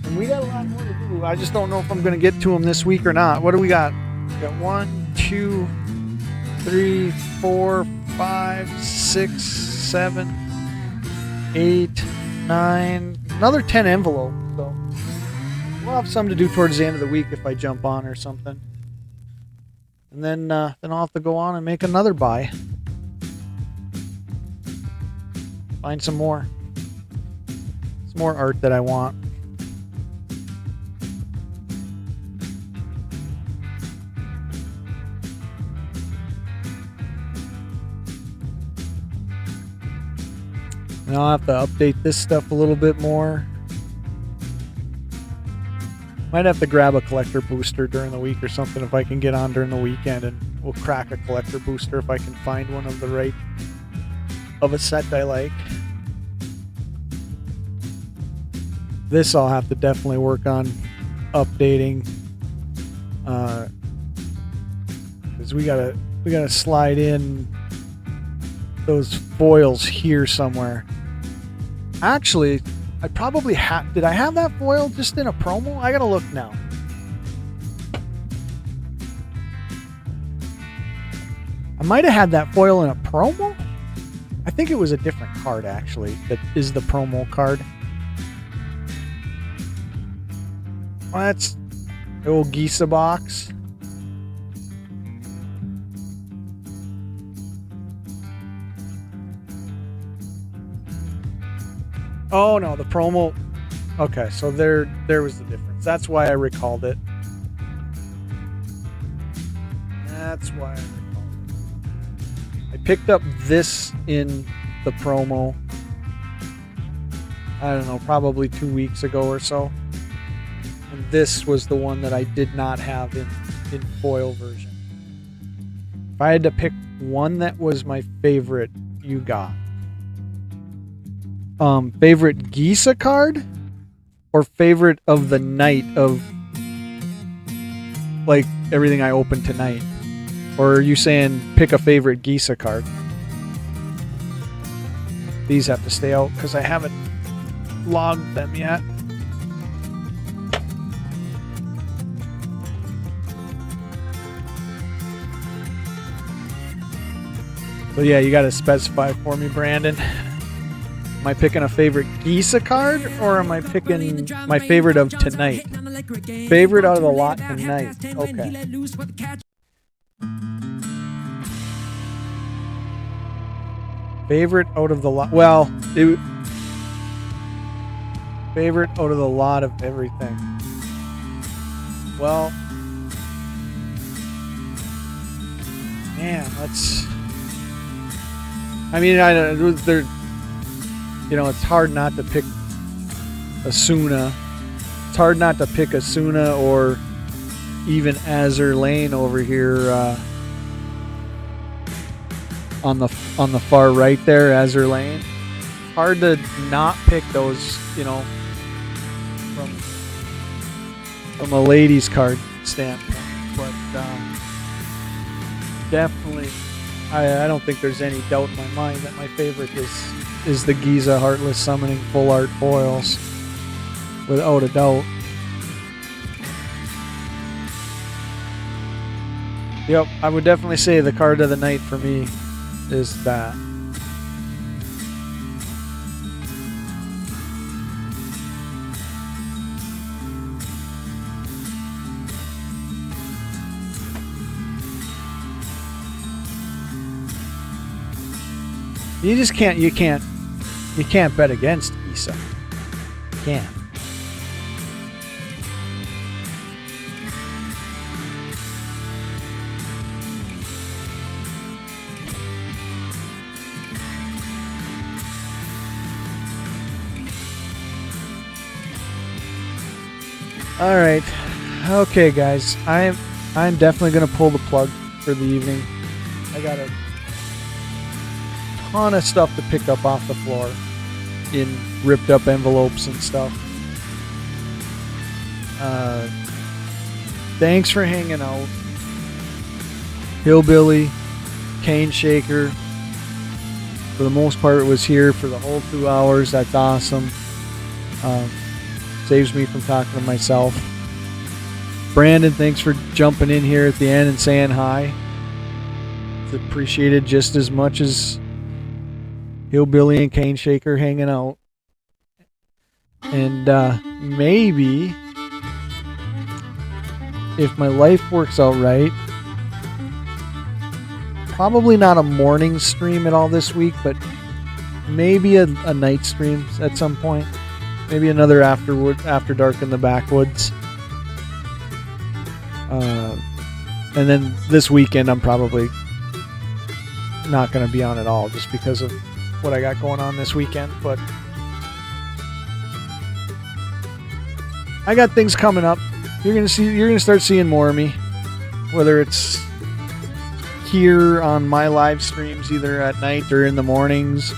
And we got a lot more to do. I just don't know if I'm going to get to them this week or not. What do we got? We got 1, 2, 3, 4, 5, 6, 7, 8, 9, another 10 envelopes. So we'll have some to do towards the end of the week if I jump on or something. And then I'll have to go on and make another buy. Find some more art that I want. And I'll have to update this stuff a little bit more. Might have to grab a collector booster during the week or something if I can get on during the weekend, and we'll crack a collector booster if I can find one of the right of a set I like. This I'll have to definitely work on updating, because we gotta slide in those foils here somewhere. Actually, I probably did I have that foil just in a promo? I gotta look now. I might have had that foil in a promo. I think it was a different card actually that is the promo card. Well, that's the old Gisa box. Oh no, the promo. Okay, so there was the difference. That's why I recalled it. That's why I recalled it. I picked up this in the promo. I don't know, probably 2 weeks ago or so. And this was the one that I did not have in foil version. If I had to pick one that was my favorite, you got. Favorite Gisa card or favorite of the night of like everything I opened tonight? Or are you saying pick a favorite Gisa card? These have to stay out because I haven't logged them yet. So yeah, you got to specify for me, Brandon. Am I picking a favorite Gisa card, or am I picking my favorite of tonight? Favorite out of the lot tonight. Okay. Favorite out of the lot. Well, favorite out of the lot of everything. Well, man, let's. I mean, they're. You know, it's hard not to pick Asuna. It's hard not to pick Asuna or even Azur Lane over here on the far right there, Azur Lane. Hard to not pick those, you know, from a ladies card standpoint, but definitely, I don't think there's any doubt in my mind that my favorite is the Giza Heartless Summoning Full Art Foils, without a doubt. Yep, I would definitely say the card of the night for me is that. You just can't, you can't bet against Isa. You can't. All right. Okay, guys. I'm definitely going to pull the plug for the evening. I got a ton of stuff to pick up off the floor in ripped up envelopes and stuff. Thanks for hanging out. Hillbilly, Cane Shaker, for the most part was here for the whole 2 hours. That's awesome. Saves me from talking to myself. Brandon, thanks for jumping in here at the end and saying hi. It's appreciated just as much as Hillbilly and Cane Shaker hanging out. And maybe, if my life works out right, probably not a morning stream at all this week, but maybe a night stream at some point. Maybe another after dark in the backwoods. And then this weekend I'm probably not going to be on at all just because of what I got going on this weekend. But I got things coming up. You're going to start seeing more of me, whether it's here on my live streams either at night or in the mornings,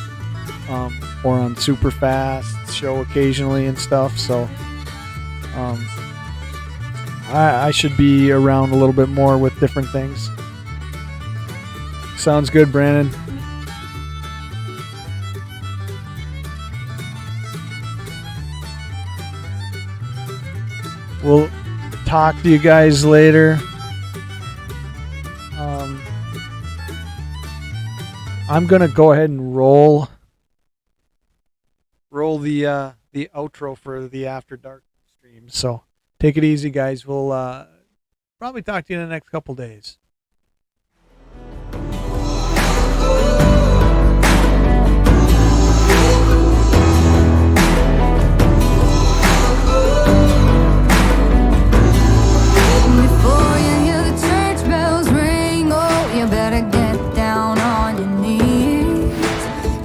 or on Superfast show occasionally and stuff. So I should be around a little bit more with different things. Sounds good, Brandon. We'll talk to you guys later. I'm gonna go ahead and roll the outro for the After Dark stream. So take it easy, guys. We'll probably talk to you in the next couple days. Before you hear the church bells ring, oh, you better get down on your knees.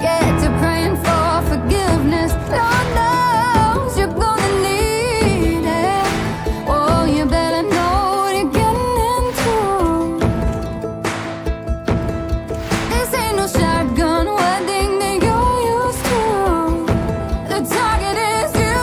Get to praying for forgiveness. Lord knows you're gonna need it. Oh, you better know what you're getting into. This ain't no shotgun wedding that you're used to. The target is you.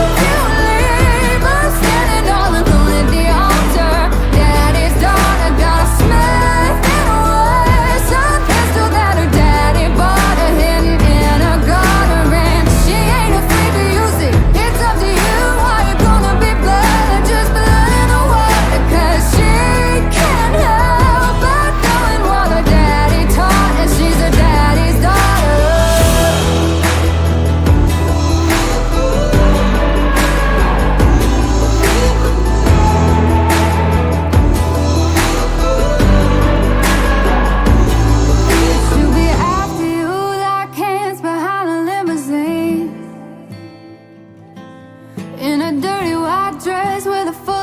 If you leave us standing all alone at the altar, Daddy's daughter got a smack in her waist, a pistol that her daddy bought her hidden in a gutter, and she ain't afraid to use it. It's up to you. Are you gonna be blood or just blood in the water? 'Cause she can't help but knowing what her daddy taught, and she's her daddy's daughter. She'll be after you like hands behind a limousine, in a dirty white dress with a full